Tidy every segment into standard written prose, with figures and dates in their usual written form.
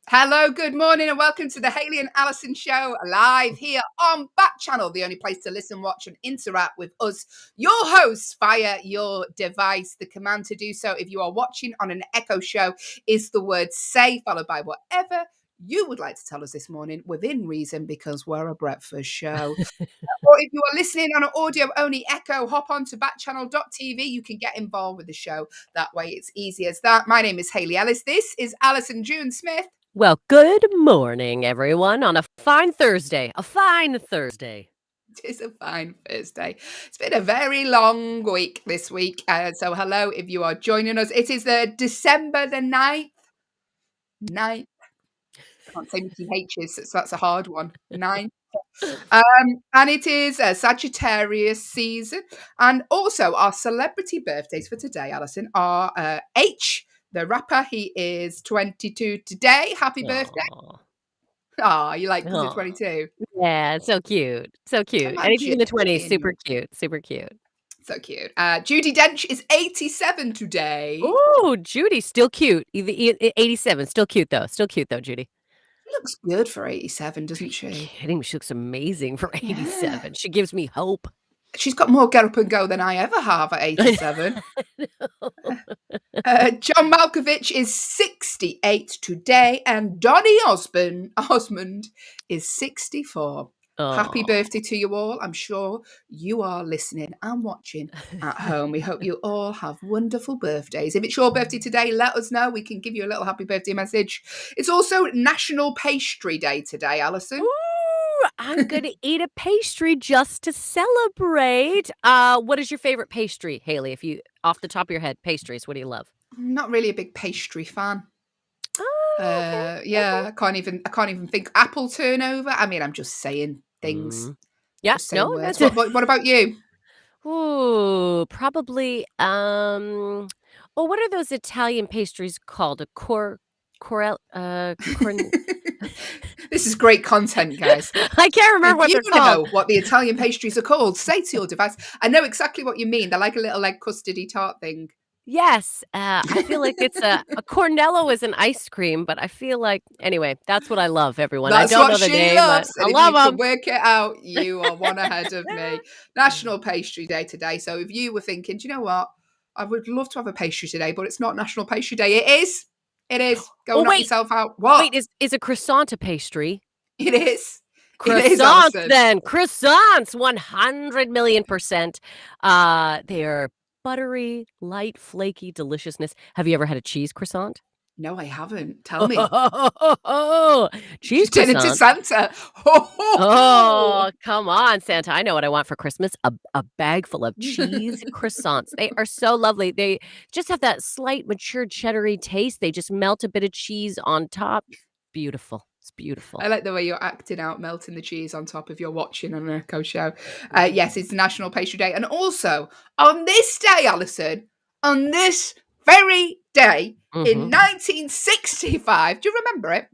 Hello, good morning, and welcome to the Hayley and Allyson show live here on Backchannel, the only place to listen, watch, and interact with us, your hosts, via your device. The command to do so, if you are watching on an Echo show, is the word say, followed by whatever you would like to tell us this morning, within reason, because we're a breakfast show. Or if you are listening on an audio-only Echo, hop on to backchannel.tv. You can get involved with the show that way. It's easy as that. My name is Hayley Ellis. This is Allyson June Smith. Well, good morning, everyone, on a fine Thursday. A fine Thursday. It is a fine Thursday. It's been a very long week this week. So hello if you are joining us. It is the December the 9th. 9th. I can't say many H's, so that's a hard one. 9th. And it is a Sagittarius season. And also our celebrity birthdays for today, Allyson, are H, the rapper. He is 22 today. Happy birthday. Oh, you like because you're 22? Yeah, so cute. So cute. Anything in the 20s, super cute. Super cute. So cute. Judi Dench is 87 today. Ooh, Judy, still cute. 87, still cute though. Still cute though, Judy. She looks good for 87, doesn't she? Kidding me, she looks amazing for 87. Yeah. She gives me hope. She's got more get up and go than I ever have at 87. John Malkovich is 68 today, and Donny Osmond is 64. Aww. Happy birthday to you all. I'm sure you are listening and watching at home. We hope you all have wonderful birthdays. If it's your birthday today, let us know. We can give you a little happy birthday message. It's also National Pastry Day today, Allyson. Ooh, I'm going to eat a pastry just to celebrate. What is your favorite pastry, Hayley? If you, off the top of your head, pastries, what do you love? I'm not really a big pastry fan. Okay. Yeah, okay. I can't even think. Apple turnover. I mean, I'm just saying things. Yeah, no, words. What about you? Ooh, probably. What are those Italian pastries called? A This is great content, guys. I can't remember what they're called. You know what the Italian pastries are called. Say to your device. I know exactly what you mean. They're like a little custardy tart thing. Yes, I feel like it's a Cornello is an ice cream, but I feel like anyway, that's what I love. Everyone, that's I don't what know the she name, loves. but and I love you them. Can work it out. You are one ahead of me. National Pastry Day today. So if you were thinking, do you know what? I would love to have a pastry today, but it's not National Pastry Day. It is. It is. Go knock yourself out. What? Wait, is a croissant a pastry? It is. Croissants, then. Croissants, 100 million%. They are buttery, light, flaky deliciousness. Have you ever had a cheese croissant? No, I haven't. Tell me. Cheese croissant. Turn into Santa. Oh, come on, Santa. I know what I want for Christmas. A bag full of cheese croissants. They are so lovely. They just have that slight matured cheddar-y taste. They just melt a bit of cheese on top. Beautiful. It's beautiful. I like the way you're acting out, melting the cheese on top if you're watching on an Echo show. Yes, it's National Pastry Day. And also, on this day, Allyson, on this very day in 1965, do you remember it?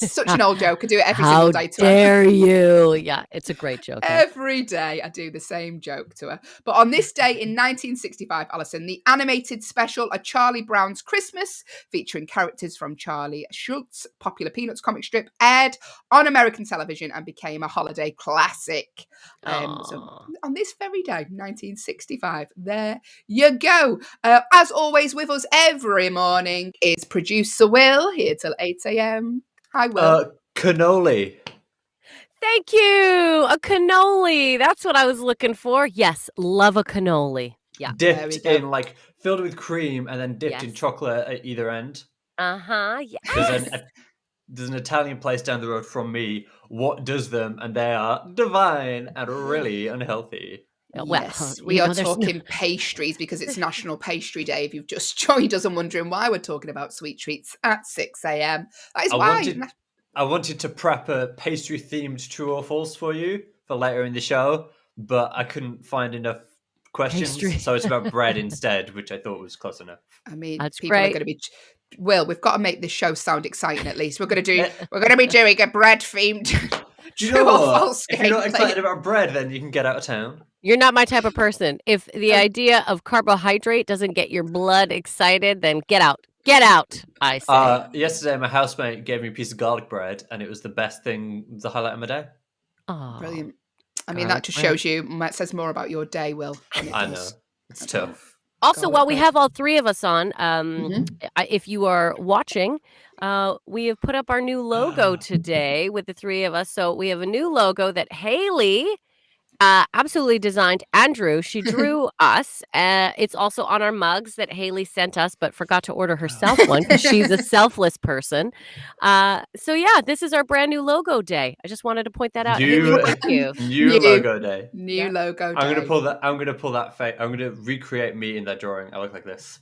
It's such an old joke. I do it every single day to her. How dare you? Yeah, it's a great joke. Every day I do the same joke to her. But on this day in 1965, Allyson, the animated special A Charlie Brown's Christmas, featuring characters from Charlie Schultz's popular Peanuts comic strip, aired on American television and became a holiday classic. So on this very day, 1965, there you go. As always, with us every morning is producer Will, here till 8 a.m. Hi, Will. Cannoli. Thank you. A cannoli. That's what I was looking for. Yes, love a cannoli. Yeah. Dipped in filled with cream and then dipped in chocolate at either end. Yes. There's an Italian place down the road from me. What does them? And they are divine and really unhealthy. Well, yes, we are talking pastries because it's National Pastry Day. If you've just joined us and wondering why we're talking about sweet treats at 6 a.m. That is why. I wanted to prep a pastry-themed true or false for you for later in the show, but I couldn't find enough questions, so it's about bread instead, which I thought was close enough. I mean, people are going to be... Will, we've got to make this show sound exciting at least. We're going to be doing a bread-themed true or false game. If you're not excited about bread, then you can get out of town. You're not my type of person. If the idea of carbohydrate doesn't get your blood excited, then get out. Get out, I say. Yesterday, my housemate gave me a piece of garlic bread, and it was the best thing, the highlight of my day. Oh, Brilliant. I mean, that just shows you, it says more about your day, Will. Than it I does know. It's tough. Also, garlic while we bread. have all three of us on, Mhm. if you are watching, we have put up our new logo today with the three of us. So we have a new logo that Hayley absolutely designed. Andrew, she drew us. It's also on our mugs that Hayley sent us, but forgot to order herself one because she's a selfless person. So yeah, this is our brand new logo day. I just wanted to point that out. Hayley, thank you. New logo day. New logo day. I'm gonna pull that. I'm gonna recreate me in that drawing. I look like this.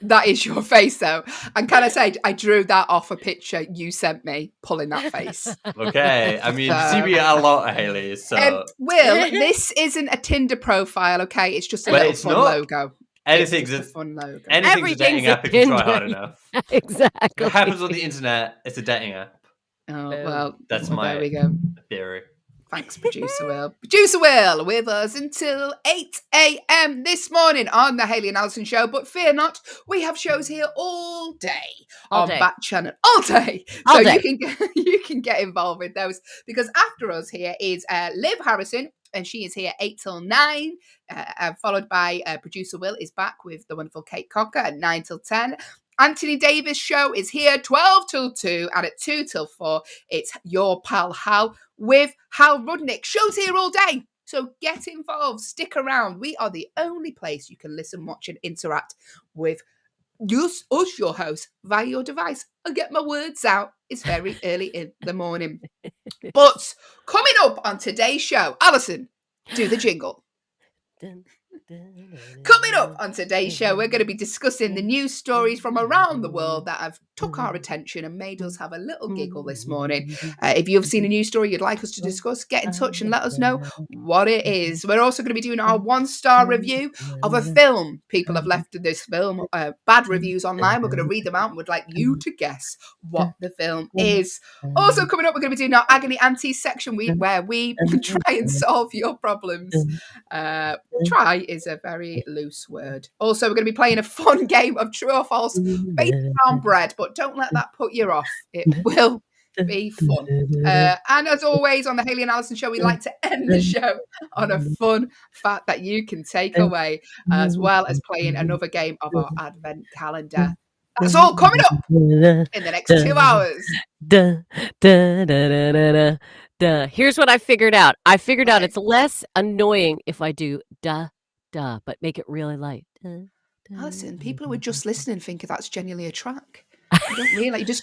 That is your face, though. And can I say, I drew that off a picture you sent me, pulling that face. Okay, I mean, you see me a lot, Hayley. So, Will, this isn't a Tinder profile, okay? It's just a little fun logo. Anything's a fun logo. Anything's a dating app if you try hard enough. Exactly. What happens on the internet? It's a dating app. Oh, well, my there we go. Theory. Thanks, Producer Will. Producer Will with us until 8 a.m. this morning on the Hayley and Allyson Show. But fear not, we have shows here all day on Backchannel. All day. So you can get involved with those, because after us here is Liv Harrison, and she is here 8 till 9, followed by Producer Will is back with the wonderful Kate Cocker at 9 till 10. Anthony Davis' show is here 12 till 2, and at 2 till 4, it's Your Pal Hal with Hal Rudnick. Show's here all day, so get involved, stick around. We are the only place you can listen, watch, and interact with us, your host, via your device. I'll get my words out. It's very early in the morning. But coming up on today's show, Allyson, do the jingle. Coming up on today's show, we're going to be discussing the news stories from around the world that have took our attention and made us have a little giggle this morning. If you've seen a news story you'd like us to discuss, get in touch and let us know what it is. We're also going to be doing our 1-star review of a film. People have left this film bad reviews online. We're going to read them out and would like you to guess what the film is. Also coming up, we're going to be doing our Agony Auntie section where we try and solve your problems. Try is a very loose word. Also, we're going to be playing a fun game of true or false based around bread, but don't let that put you off. It will be fun. And as always, on the Hayley and Allyson Show, we like to end the show on a fun fact that you can take away, as well as playing another game of our advent calendar. That's all coming up in the next 2 hours. Here's what I figured out. I figured out it's less annoying if I do duh, but make it really light. Allyson, people who are just listening think that's genuinely a track. You don't realize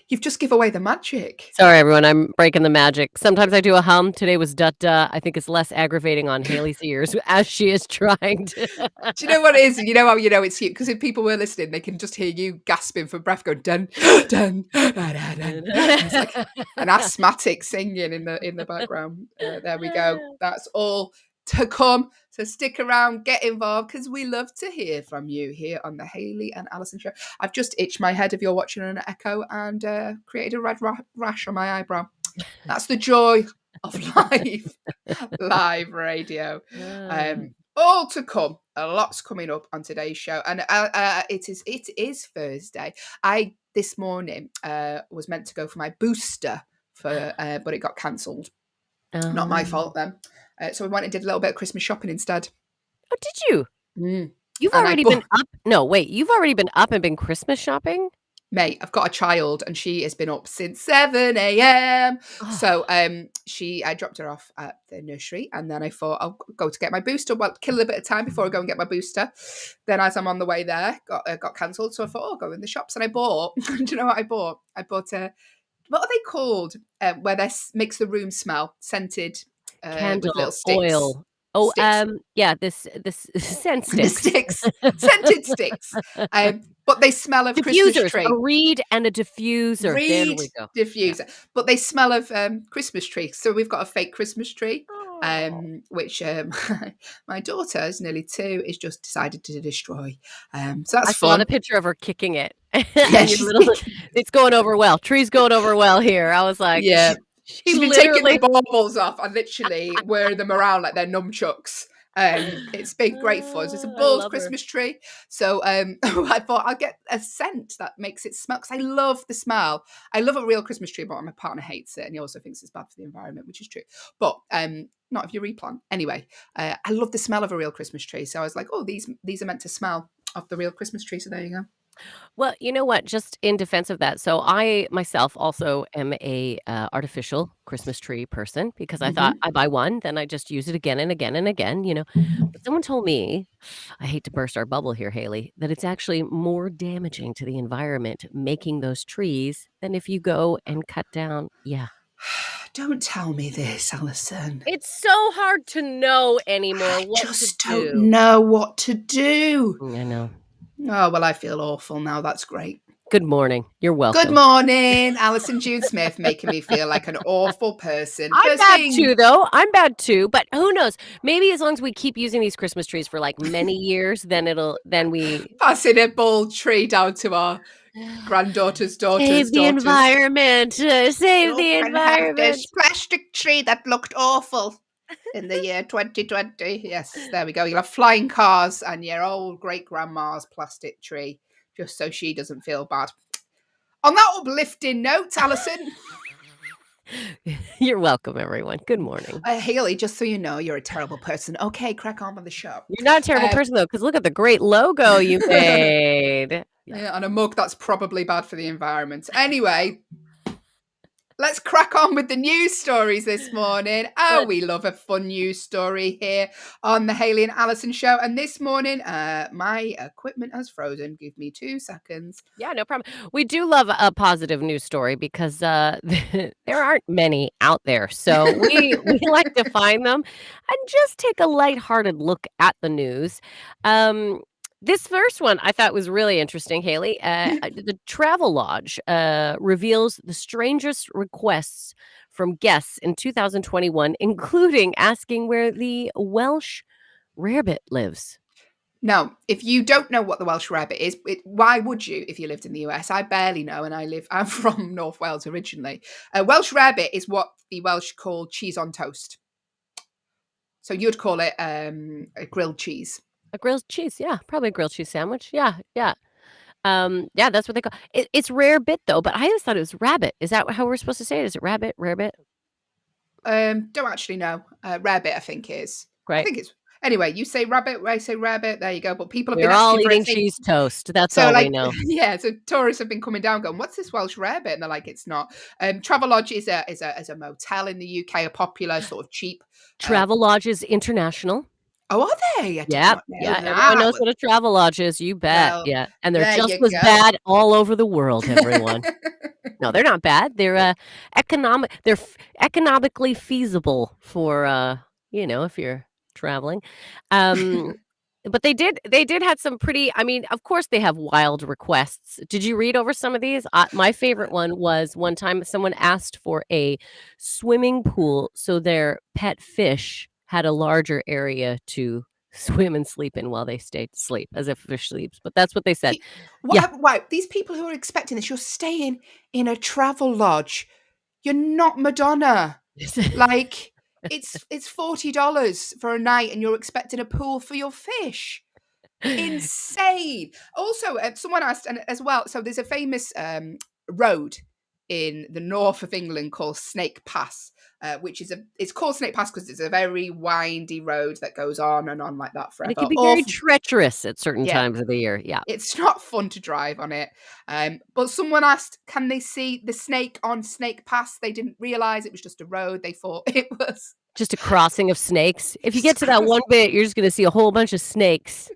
you've just give away the magic. Sorry, everyone, I'm breaking the magic. Sometimes I do a hum. Today was duh. I think it's less aggravating on Hayley's ears as she is trying to. Do you know what it is? You know how you know it's you? Because if people were listening, they can just hear you gasping for breath, going dun dun dun dun. It's like an asthmatic singing in the background. There we go. That's all to come. So stick around, get involved, because we love to hear from you here on the Hayley and Allyson Show. I've just itched my head if you're watching on an Echo and created a red rash on my eyebrow. That's the joy of live radio. All to come. A lot's coming up on today's show, and it is Thursday. I this morning was meant to go for my booster but it got cancelled. Not my fault then. So we went and did a little bit of Christmas shopping instead. Oh, did you? You've already been up? No, wait. You've already been up and been Christmas shopping? Mate, I've got a child and she has been up since 7 a.m. Oh. So I dropped her off at the nursery, and then I thought I'll go to get my booster. Well, kill a bit of time before I go and get my booster. Then as I'm on the way there, got cancelled. So I thought, I'll go in the shops, and I bought. Do you know what I bought? I bought what are they called? Where they makes the room smell, scented. Candle, with little sticks. Oil. Oh, sticks. Yeah, this scent sticks. Scented sticks. But they smell of diffusers, Christmas tree. A reed and a diffuser. There we go. Diffuser. Yeah. But they smell of Christmas tree. So we've got a fake Christmas tree, which my daughter, who's nearly 2, is just decided to destroy. So that's fun. I saw the picture of her kicking it. Yeah, it's going over well. Tree's going over well here. I was like, yeah. She's been taking the baubles off and literally wearing them around like they're nunchucks It's been great fun. It's a I bald love her. Christmas tree. So I thought I'll get a scent that makes it smell, because I love the smell. I love a real Christmas tree, but my partner hates it, and he also thinks it's bad for the environment, which is true. But not if you replant. Anyway, I love the smell of a real Christmas tree. So I was like, oh, these are meant to smell of the real Christmas tree. So there you go. Well, you know what? Just in defense of that, so I myself also am a artificial Christmas tree person because I thought I buy one, then I just use it again and again and again, you know. But someone told me, I hate to burst our bubble here, Hayley, that it's actually more damaging to the environment making those trees than if you go and cut down. Yeah. Don't tell me this, Allyson. It's so hard to know anymore I what to just do. don't know what to do. I know. Oh, well, I feel awful now. That's great. Good morning. You're welcome. Good morning, Allyson June Smith, making me feel like an awful person. I'm bad too, though. I'm bad too, but who knows? Maybe as long as we keep using these Christmas trees for like many years, then we passing a bald tree down to our granddaughter's daughters. Save the environment. Save You the can environment. have this plastic tree that looked awful in the year 2020. Yes, there we go. You'll have flying cars and your old great grandma's plastic tree, just so she doesn't feel bad. On that uplifting note, Allyson. You're welcome, everyone. Good morning. Hayley, just so you know, you're a terrible person. Okay, crack on with the show. You're not a terrible person, though, because look at the great logo you made. Yeah, and a mug that's probably bad for the environment. Anyway, let's crack on with the news stories this morning. Oh, we love a fun news story here on the Hayley and Allyson show. And this morning, my equipment has frozen. Give me 2 seconds. Yeah, no problem. We do love a positive news story because there aren't many out there. So we like to find them and just take a lighthearted look at the news. This first one I thought was really interesting, Hayley. The Travelodge reveals the strangest requests from guests in 2021, including asking where the Welsh rarebit lives. Now, if you don't know what the Welsh rarebit is, why would you if you lived in the US? I barely know, and I'm from North Wales originally. Welsh rarebit is what the Welsh call cheese on toast. So you'd call it a grilled cheese. A grilled cheese, yeah, probably a grilled cheese sandwich. Yeah. Yeah, that's what they call it. It's rare bit though, but I always thought it was rabbit. Is that how we're supposed to say it? Is it rabbit, rarebit? Don't actually know. Rarebit, I think is. Right. I think it's anyway. You say rabbit, I say rabbit. There you go. But people have We're been all asking eating for cheese toast. That's so all like, we know. Yeah, so tourists have been coming down, going, "What's this Welsh rarebit?" And they're like, "It's not." Travelodge is a motel in the UK, a popular sort of cheap. Travelodge is international. Oh, are they? Yeah. Everyone knows what a Travelodge is. You bet. Well, yeah, and they're just you as go. bad all over the world. Everyone. No, they're not bad. They're They're economically feasible for if you're traveling. But they did have some pretty. I mean, of course, they have wild requests. Did you read over some of these? My favorite one was one time someone asked for a swimming pool so their pet fish had a larger area to swim and sleep in while they stayed to sleep, as if fish sleeps. But that's what they said. Wow, these people who are expecting this, you're staying in a Travelodge. You're not Madonna. Like, it's $40 for a night, and you're expecting a pool for your fish. Insane. Also, someone asked, and as well, so there's a famous road in the north of England called Snake Pass, which is it's called Snake Pass because it's a very windy road that goes on and on like that forever. And it can be very treacherous at certain times of the year. Yeah, it's not fun to drive on it. But someone asked, can they see the snake on Snake Pass? They didn't realize it was just a road. They thought it was just a crossing of snakes. If you get to that one bit, you're just going to see a whole bunch of snakes.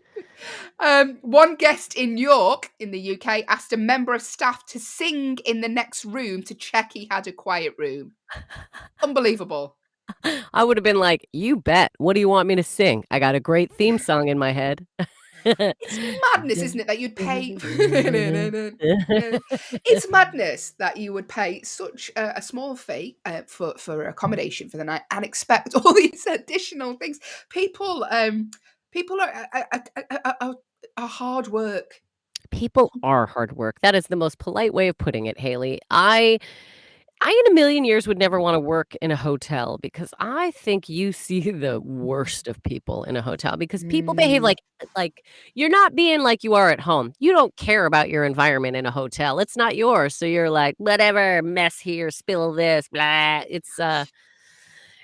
One guest in York, in the UK, asked a member of staff to sing in the next room to check he had a quiet room. Unbelievable. I would have been like, you bet. What do you want me to sing? I got a great theme song in my head. It's madness, isn't it, that you'd pay... It's madness that you would pay such a small fee for accommodation for the night and expect all these additional things. People are hard work. People are hard work. That is the most polite way of putting it, Hayley. I, in a million years, would never want to work in a hotel because I think you see the worst of people in a hotel because people behave Mm. like you're not being like you are at home. You don't care about your environment in a hotel. It's not yours. So you're like, whatever, mess here, spill this, blah.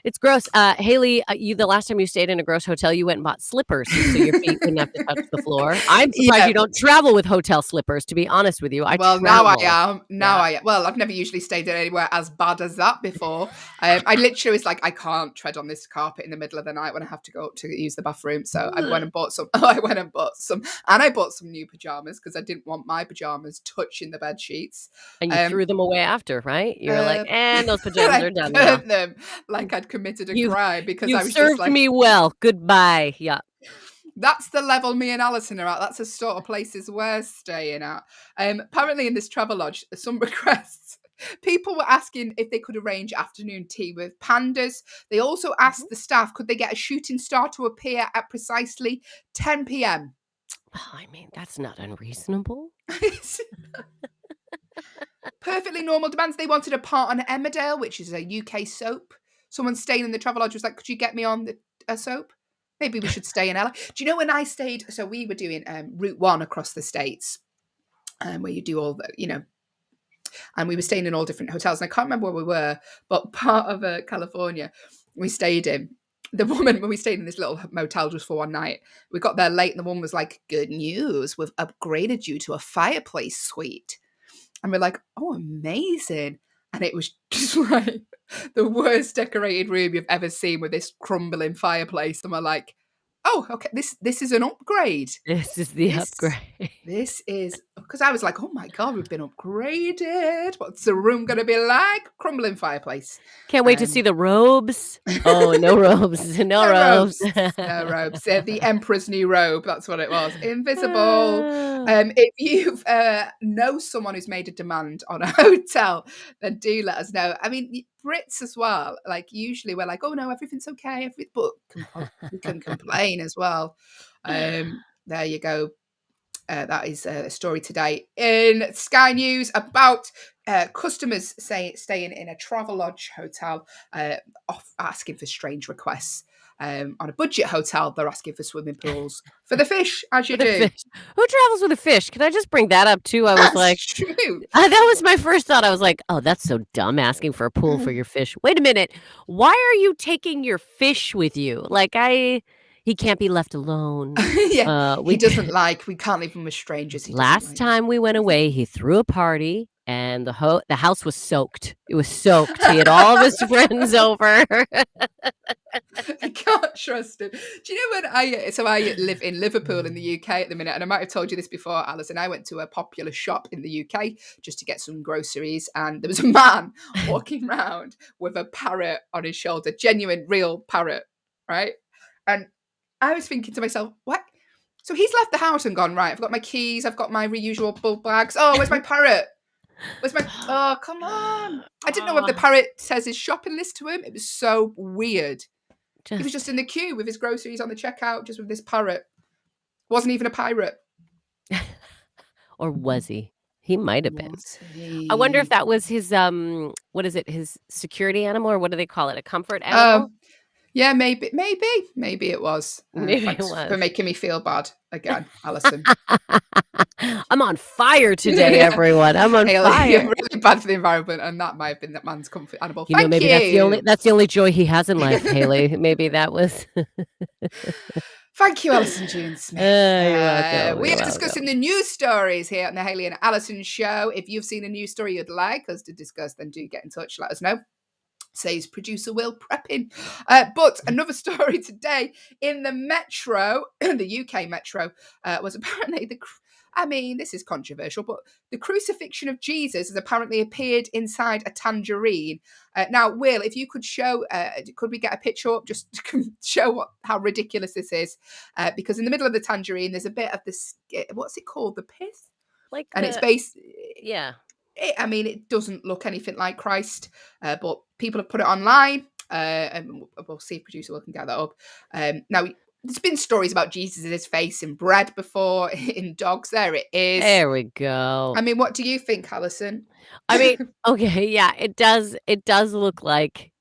It's gross. Hayley, the last time you stayed in a gross hotel, you went and bought slippers so your feet wouldn't have to touch the floor. I'm surprised Yeah. you don't travel with hotel slippers, to be honest with you. I Well, now I am. Now Yeah. I am. Well, I've never usually stayed in anywhere as bad as that before. I literally was like, I can't tread on this carpet in the middle of the night when I have to go up to use the bathroom. So I went and bought some. I went and bought some, and I bought some new pajamas because I didn't want my pajamas touching the bed sheets. And you threw them away after, right? You're like, and those pajamas are done now. Burnt them like I'd committed a You've- crime because You've I was served just like, me well. Goodbye. Yeah. that's the level me and Allyson are at. That's the sort of places we're staying at. Apparently in this travel lodge, some requests. People were asking if they could arrange afternoon tea with pandas. They also asked the staff, could they get a shooting star to appear at precisely 10 p.m.? Oh, I mean, that's not unreasonable. Perfectly normal demands. They wanted a part on Emmerdale, which is a UK soap. Someone staying in the travel lodge was like, could you get me on a soap? Maybe we should stay in LA. Do you know when I stayed? So we were doing Route 1 across the States, where you do all the, and we were staying in all different hotels. And I can't remember where we were, but part of California we stayed in. The woman, when we stayed in this little motel just for one night, we got there late and the woman was like, good news, we've upgraded you to a fireplace suite. And we're like, oh, amazing. And it was just like the worst decorated room you've ever seen with this crumbling fireplace. And we're like, oh, okay, this is an upgrade. This is the upgrade. This is, because I was like, oh my God, we've been upgraded. What's the room going to be like? Crumbling fireplace. Can't wait to see the robes. Oh, no robes. No robes. No robes. The Emperor's New Robe. That's what it was. Invisible. If you know someone who's made a demand on a hotel, then do let us know. I mean, Brits as well. Like usually we're like, oh no, everything's okay. But we can complain as well. There you go. That is a story today in Sky News about customers staying in a Travelodge hotel asking for strange requests. On a budget hotel, they're asking for swimming pools for the fish, as you do. Fish. Who travels with a fish? Can I just bring that up too? I was like, true. That was my first thought. I was like, oh, that's so dumb asking for a pool for your fish. Wait a minute. Why are you taking your fish with you? Like he can't be left alone. Yeah, we can't leave him with strangers. Last time we went away, he threw a party and the house was soaked. It was soaked. He had all of his friends over. I can't trust him. Do you know when I live in Liverpool in the UK at the minute, and I might have told you this before, Allyson. I went to a popular shop in the UK just to get some groceries, and there was a man walking around with a parrot on his shoulder, genuine, real parrot, right? And I was thinking to myself, what? So he's left the house and gone, right, I've got my keys, I've got my reusable bulk bags. Oh, where's my parrot? Oh, come on. I didn't know if the parrot says his shopping list to him. It was so weird. He was just in the queue with his groceries on the checkout, just with this parrot. Wasn't even a pirate. Or was he? He might have been. I wonder if that was his, what is it, his security animal, or what do they call it, a comfort animal? Yeah, maybe it was. Maybe it was. For making me feel bad again, Allyson. I'm on fire today, everyone. I'm on fire. You're really bad for the environment, and that might have been that man's comfort animal. Maybe that's the only joy he has in life, Hayley. Maybe that was. Thank you, Allyson June Smith. You're welcome. We are discussing the news stories here on the Hayley and Allyson show. If you've seen a news story you'd like us to discuss, then do get in touch. Let us know. Says producer Will prepping. But another story today in the Metro, the UK Metro, was apparently this is controversial, but the crucifixion of Jesus has apparently appeared inside a tangerine. Now, Will, if you could show, could we get a picture up just to show how ridiculous this is? Because in the middle of the tangerine, there's a bit of this, what's it called? The pith? It's based... Yeah. It doesn't look anything like Christ, but people have put it online, and we'll see if producer Will can get that up. Now, There's been stories about Jesus' face in bread before, in dogs. There it is. There we go. I mean, what do you think, Allyson? I mean, okay, yeah, it does look like,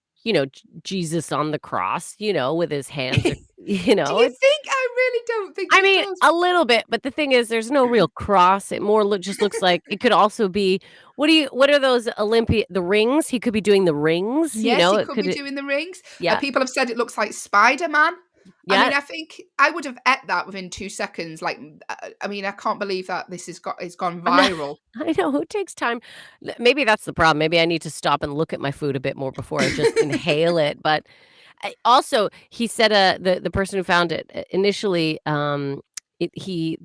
Jesus on the cross, with his hands, Do you think? I really don't think I it mean, does. a little bit, but the thing is there's no real cross. It more just looks like it could also be what are those the rings? He could be doing the rings, Yes, he it could be doing the rings. Yeah. People have said it looks like Spider-Man. I Yeah. mean, I think I would have ate that within 2 seconds. Like, I mean, I can't believe that this it's gone viral. I know, who takes time? Maybe that's the problem. Maybe I need to stop and look at my food a bit more before I just inhale it. But also, he said the person who found it initially, the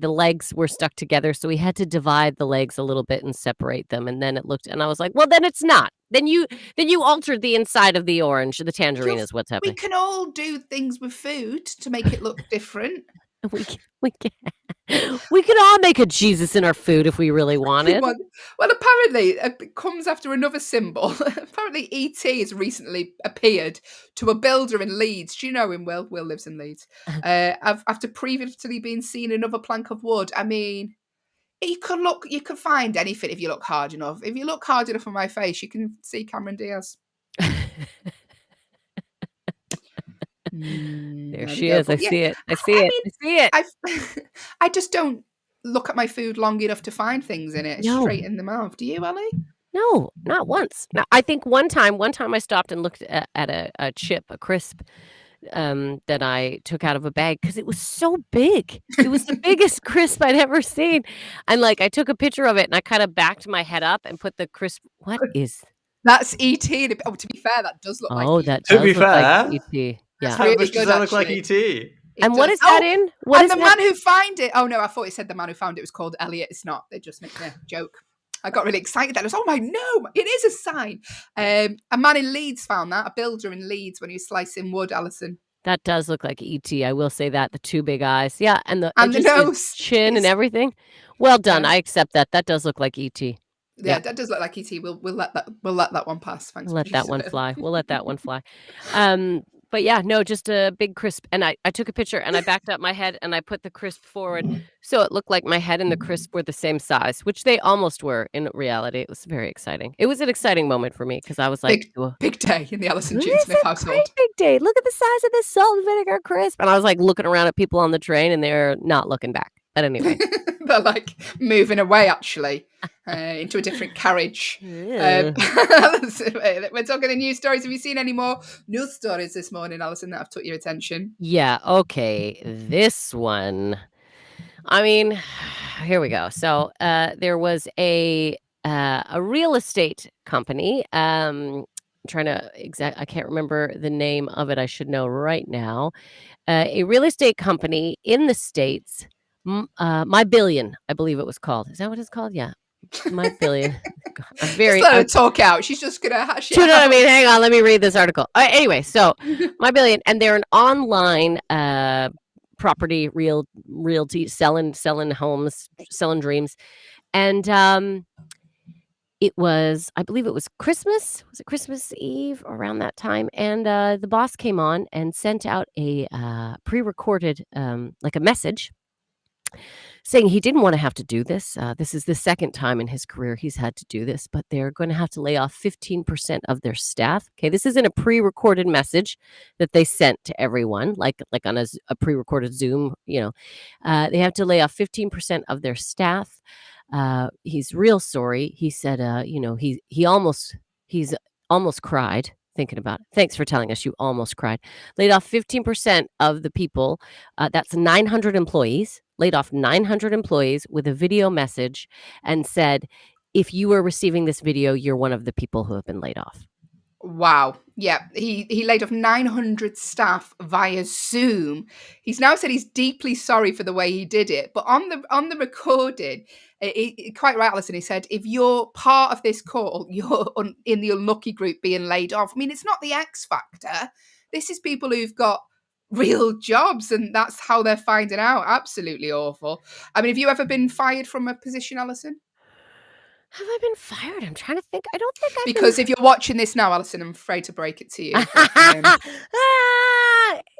legs were stuck together, so he had to divide the legs a little bit and separate them, and then it looked, and I was like, well, then it's not. Then you altered the inside of the orange. The tangerine is what's We happening. can all do things with food to make it look different. We can all make a Jesus in our food if we really wanted. Well, apparently it comes after another symbol. Apparently E.T. has recently appeared to a builder in Leeds. Do you know him, Will? Will lives in Leeds. After previously being seen another plank of wood. I mean, you can find anything if you look hard enough. If you look hard enough on my face, you can see Cameron Diaz. There she is. I see it. I see it. I just don't look at my food long enough to find things in it. No. Straight in the mouth. Do you, Ellie? No, not once. No, I think one time I stopped and looked at a chip, a crisp, that I took out of a bag because it was so big. It was the biggest crisp I'd ever seen. And I took a picture of it and I kind of backed my head up and put the crisp. What is? That's E.T. Oh, to be fair, that does look like E.T. that does look like E.T. Yeah. How much does that look like E.T.? And what is that in? What is the man who found it? Oh no, I thought it said the man who found it was called Elliot. It's not. They just make a joke. I got really excited. I was, oh my no, it is a sign. A man in Leeds found that. A builder in Leeds when he was slicing wood, Allyson. That does look like E.T. I will say that. The two big eyes. Yeah, and the nose, chin and everything. Well done. I accept that. That does look like E.T. Yeah, that does look like E.T. We'll let that one pass. Thanks. We'll let that one fly. We'll let that one fly. But yeah, no, just a big crisp. And I took a picture and I backed up my head and I put the crisp forward. So it looked like my head and the crisp were the same size, which they almost were in reality. It was very exciting. It was an exciting moment for me because I was like, big day in the Allyson June Smith household. Great big day. Look at the size of this salt and vinegar crisp. And I was looking around at people on the train and they're not looking back. But anyway. They're moving away actually into a different carriage. We're talking the news stories. Have you seen any more news stories this morning, Allyson, that have took your attention? Yeah, okay. This one. I mean, here we go. So there was a real estate company. I can't remember the name of it. I should know right now. A real estate company in the States. My Billion, I believe it was called. Is that what it's called? Yeah. My Billion. Just let her talk out. She's just going to hash it out. You know what I mean? Hang on. Let me read this article. Anyway, so My Billion, and they're an online property realty, selling homes, selling dreams. And it was, I believe it was Christmas. Was it Christmas Eve around that time? And the boss came on and sent out a pre-recorded, a message saying he didn't want to have to do this. This is the second time in his career he's had to do this, but they're going to have to lay off 15% of their staff. Okay, this isn't a pre-recorded message that they sent to everyone, like on a pre-recorded Zoom. They have to lay off 15% of their staff. He's real sorry. He said, he's almost cried. Thinking about it. Thanks for telling us you almost cried. Laid off 15% of the people. That's 900 employees. Laid off 900 employees with a video message and said, if you are receiving this video, you're one of the people who have been laid off. Wow. Yeah. He laid off 900 staff via Zoom. He's now said he's deeply sorry for the way he did it. But on the recording, quite right, Allyson, he said, if you're part of this call, you're in the unlucky group being laid off. I mean, it's not the X Factor. This is people who've got real jobs, and that's how they're finding out. Absolutely awful. I mean, have you ever been fired from a position, Allyson? Have I been fired? I'm trying to think. I don't think I've Because if you're watching this now, Allyson, I'm afraid to break it to you.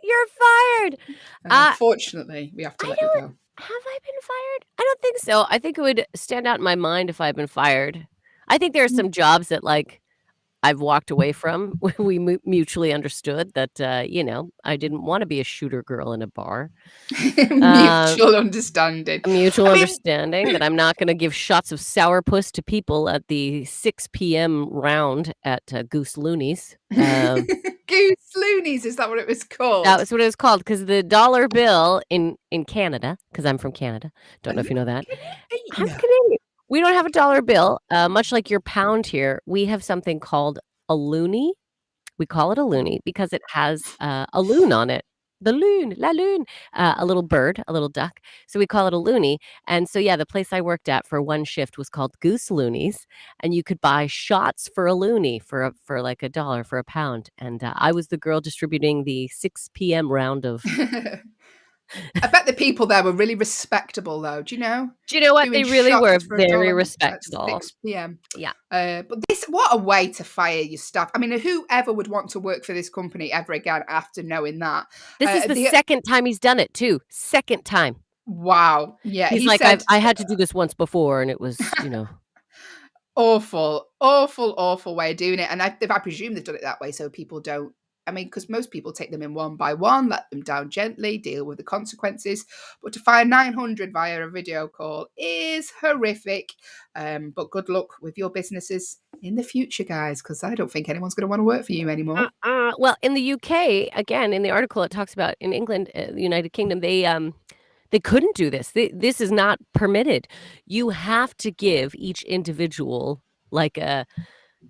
You're fired. Unfortunately, we have to let you go. Have I been fired? I don't think so. I think it would stand out in my mind if I'd been fired. I think there are some jobs that like I've walked away from. We mutually understood that you know, I didn't want to be a shooter girl in a bar. Mutual understanding. A mutual understanding that I'm not going to give shots of sourpuss to people at the 6 p.m. round at Goose Looney's. Goose Looney's, is that what it was called? That was what it was called, because the dollar bill in Canada, because I'm from Canada. Don't know if you know that. I'm Canadian. We don't have a dollar bill. Much like your pound here, we have something called a loonie. We call it a loonie because it has a loon on it. The loon, la loon, a little bird, a little duck. So we call it a loonie. And so, yeah, the place I worked at for one shift was called Goose Loonies. And you could buy shots for a loonie for like $1, for a pound. And I was the girl distributing the 6 p.m. round of... I bet the people there were really respectable, though. Do you know? Do you know what? They really were very respectable. 6 p.m. Yeah. But what a way to fire your staff. I mean, whoever would want to work for this company ever again after knowing that? This is the second time he's done it, too. Second time. Wow. Yeah. He's like, I had to do this once before, and it was, you know. Awful way of doing it. And I presume they've done it that way so people don't. I mean, because most people take them in one by one, let them down gently, deal with the consequences. But to fire 900 via a video call is horrific. But good luck with your businesses in the future, guys, because I don't think anyone's going to want to work for you anymore. Well, in the UK, again, in the article, it talks about in England, the United Kingdom, they couldn't do this. This is not permitted. You have to give each individual like an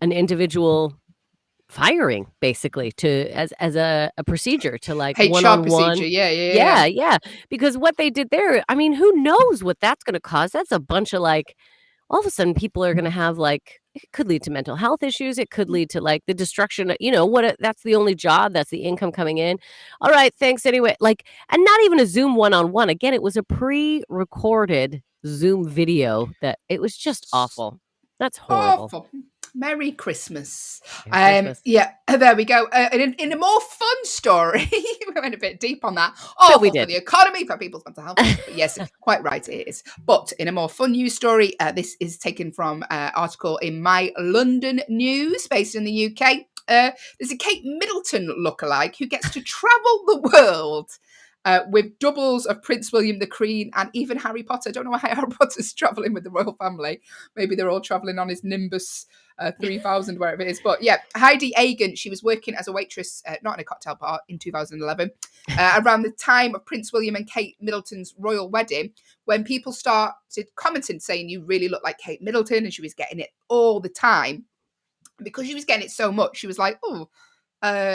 individual firing, basically, to as a procedure, to like HR one-on-one procedure. Yeah. Because what they did there, I mean, who knows what that's going to cause? That's a bunch of like, all of a sudden people are going to have like, it could lead to mental health issues. It could lead to like the destruction, you know, that's the only job, that's the income coming in. All right, thanks anyway. Like, and not even a Zoom one-on-one. Again, it was a pre-recorded Zoom video that it was just awful. That's horrible. Awful. Merry Christmas. Christmas. Yeah, there we go. In a more fun story, we went a bit deep on that. Awful for the economy, for people's mental health. But yes, quite right, it is. But in a more fun news story, this is taken from an article in My London News, based in the UK. There's a Kate Middleton lookalike who gets to travel the world with doubles of Prince William, the Queen, and even Harry Potter. I don't know why Harry Potter's travelling with the royal family. Maybe they're all travelling on his Nimbus 3000, wherever it is. But yeah, Heidi Agan, she was working as a waitress, not in a cocktail bar, in 2011, around the time of Prince William and Kate Middleton's royal wedding, when people started commenting saying, you really look like Kate Middleton, and she was getting it all the time. Because she was getting it so much, she was like,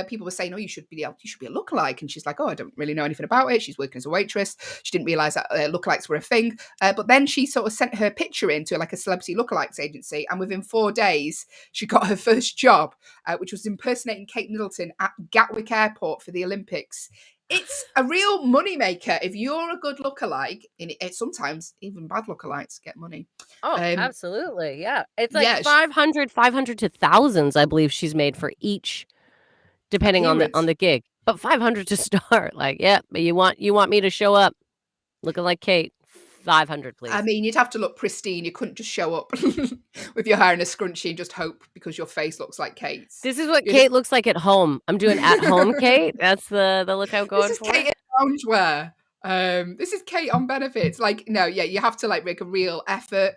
people were saying, you should be a lookalike. And she's like, I don't really know anything about it. She's working as a waitress. She didn't realise that lookalikes were a thing. But then she sort of sent her picture into like a celebrity lookalikes agency. And within 4 days, she got her first job, which was impersonating Kate Middleton at Gatwick Airport for the Olympics. It's a real moneymaker if you're a good lookalike. Sometimes even bad lookalikes get money. Oh, absolutely. Yeah. It's like 500 to thousands, I believe she's made for each, depending on the gig. But 500 to start. Like, yeah, but you want me to show up looking like Kate. 500, please. I mean, you'd have to look pristine. You couldn't just show up with your hair in a scrunchie and just hope because your face looks like Kate's. This is what Kate looks like at home. I'm doing at home Kate. That's the look I'm going for. This is Kate in loungewear. This is Kate on benefits. Like, no, yeah, you have to like make a real effort,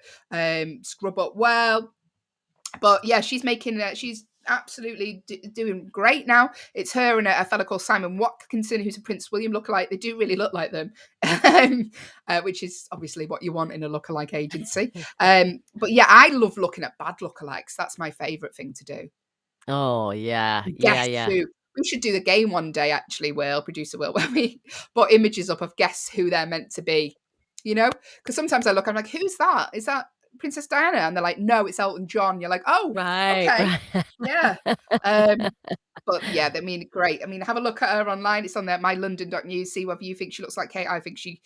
scrub up well. But yeah, she's absolutely doing great now. It's her and a fellow called Simon Watkinson, who's a Prince William lookalike. They do really look like them, which is obviously what you want in a lookalike agency. But yeah, I love looking at bad lookalikes. That's my favourite thing to do. Oh, yeah. We should do the game one day, actually, producer Will, where we put images up of guess who they're meant to be, you know? Because sometimes I'm like, who's that? Is that Princess Diana? And they're like, no, it's Elton John. You're like, oh, right, okay. right. Yeah. But yeah, I mean, great. I mean, have a look at her online. It's on there, mylondon.news. See whether you think she looks like Kate. I think she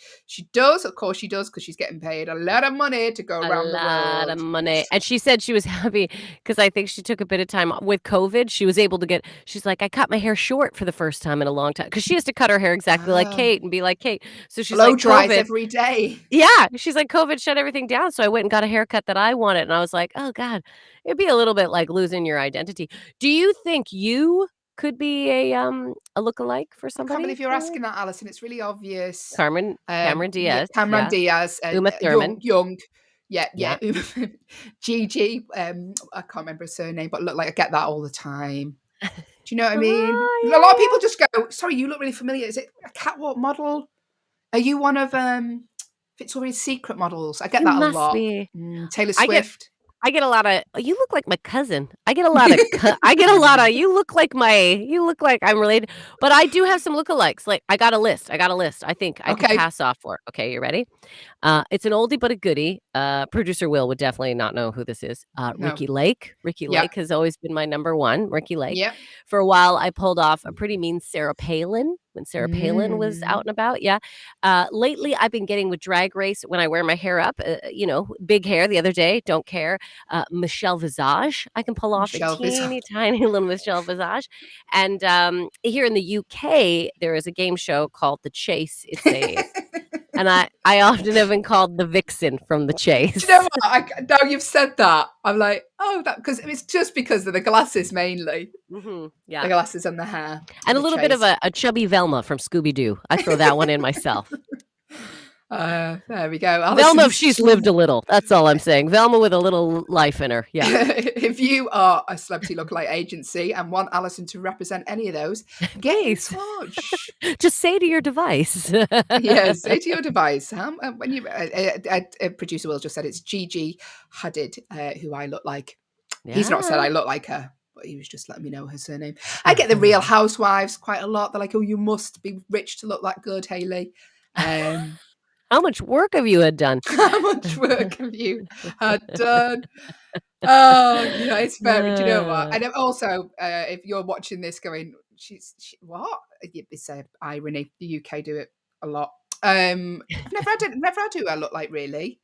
does. Of course she does, because she's getting paid a lot of money to go A around the lot of world. money. And she said she was happy because I think she took a bit of time with COVID. She was able to she's like, I cut my hair short for the first time in a long time, because she has to cut her hair exactly like Kate and be like Kate. So she's Blow like, dries COVID. every day. Yeah. She's like, COVID shut everything down. So I went and got a haircut that I wanted. And I was like, oh God, it'd be a little bit like losing your identity. Do you think you could be a lookalike for I somebody? can't believe you're asking that, Allyson. It's really obvious. Cameron Yeah, Diaz. Cameron Yeah. Diaz, Uma Thurman. young. Yeah. Yeah. Gigi. I can't remember her surname, but look, like, I get that all the time. Do you know what I mean? Oh, A lot of people just go, sorry, you look really familiar. Is it a catwalk model? Are you one of Victoria's Secret models? I get You that a must lot. be. Taylor I get Swift. I get a lot of, "Oh, you look like my cousin." I get a lot of "You look like I'm related." But I do have some lookalikes. Like, I got a list. I think I could Okay. pass off for. Okay, you ready? It's an oldie but a goodie. Producer Will would definitely not know who this is. No. Ricky Lake. Ricky Yeah. Lake has always been my number one. Ricky Lake. Yeah. For a while, I pulled off a pretty mean Sarah Palin when Sarah Palin was out and about. Yeah. Lately, I've been getting with Drag Race when I wear my hair up. Big hair the other day. Don't care. Michelle Visage. I can pull off Michelle a teeny Visage. tiny little Michelle Visage. And here in the UK, there is a game show called The Chase. And I often have been called the vixen from The Chase. Do you know what? Now you've said that, I'm like, oh, that, because it's just because of the glasses mainly. Mm-hmm. Yeah. The glasses and the hair. And a little bit of a chubby Velma from Scooby-Doo. I throw that one in myself. There we go. Velma, if she's lived a little. That's all I'm saying. Velma with a little life in her. Yeah. If you are a celebrity lookalike agency and want Allyson to represent any of those, get in touch. Just say to your device. Yeah, say to your device. When you producer Will just said it's Gigi Hadid, who I look like. Yeah. He's not said I look like her, but he was just letting me know her surname. I get the Real Housewives quite a lot. They're like, oh, you must be rich to look that good, Hayley. How much work have you had done? How much work have you had done? Oh, yeah, it's very. Do you know what? And also, if you're watching this, going, what? It's an irony. The UK do it a lot. I've never had who I look like, really.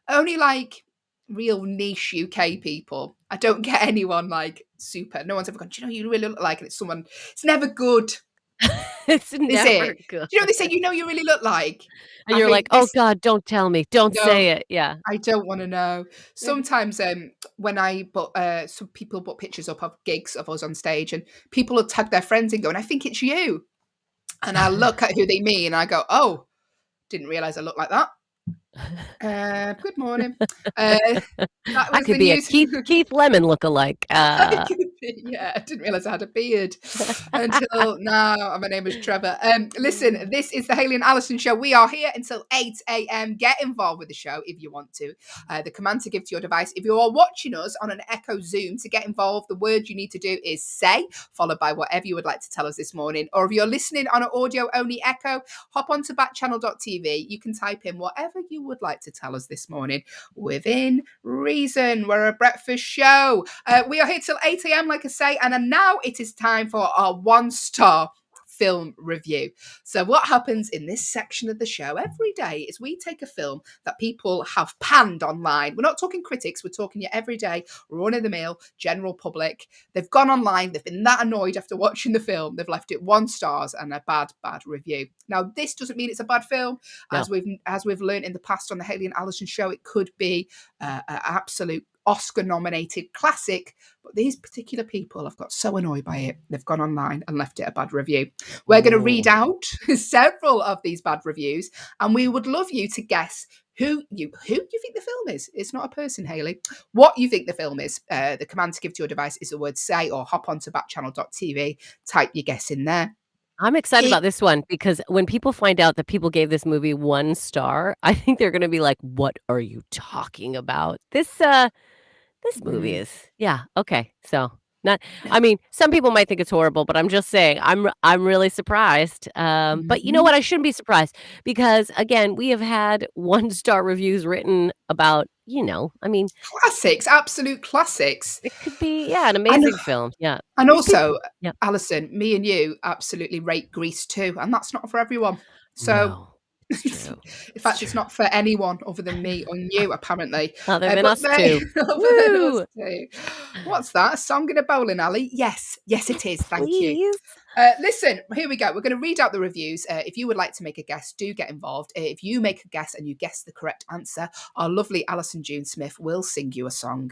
Only like real niche UK people. I don't get anyone like super. No one's ever gone, do you know you really look like? And it's someone. It's never good. It's never good. Do you know they say, you really look like? And you're like, oh God, don't tell me. Don't say it. Yeah. I don't want to know. Sometimes when some people put pictures up of gigs of us on stage and people will tag their friends and go, and I think it's you. And I look at who they mean and I go, oh, didn't realise I look like that. Good morning. That could be a Keith Lemon lookalike. Yeah, I didn't realise I had a beard until now. My name is Trevor. Listen, this is the Hayley and Allyson show. We are here until 8 a.m. Get involved with the show if you want to. The command to give to your device. If you are watching us on an Echo Zoom, to get involved, the word you need to do is say, followed by whatever you would like to tell us this morning. Or if you're listening on an audio-only Echo, hop onto backchannel.tv. You can type in whatever you would like to tell us this morning within reason. We're a breakfast show. We are here till 8 a.m. like I say, and now it is time for our 1-star film review. So what happens in this section of the show every day is we take a film that people have panned online. We're not talking critics, we're talking your everyday, run-of-the-mill, general public. They've gone online, they've been that annoyed after watching the film, they've left it 1 star and a bad review. Now, this doesn't mean it's a bad film. No. As we've learned in the past on the Hayley and Allyson show, it could be an absolute Oscar-nominated classic, but these particular people have got so annoyed by it, they've gone online and left it a bad review. We're going to read out several of these bad reviews, and we would love you to guess who you think the film is. It's not a person, Hayley. What you think the film is. The command to give to your device is the word say, or hop onto backchannel.tv, type your guess in there. I'm excited about this one because when people find out that people gave this movie 1 star, I think they're going to be like, what are you talking about? This movie is, yeah. Okay. So I mean, some people might think it's horrible, but I'm just saying I'm really surprised. But you know Mhm. what? I shouldn't be surprised because again, we have had 1-star reviews written about, I mean, Classics, absolute classics. it could be, an And amazing film. Yeah. and These people. also, Yep. Alison, me and you absolutely rate Grease too, and that's not for everyone. So, No, it's true. in It's fact, it's true. not for anyone other than me or you, apparently. Other than But us they too. other than us Woo! too. What's that? A song in a bowling alley? Yes. Yes, it is. Thank you. Please. Listen, here we go. We're going to read out the reviews. If you would like to make a guess, do get involved. If you make a guess and you guess the correct answer, our lovely Alison June Smith will sing you a song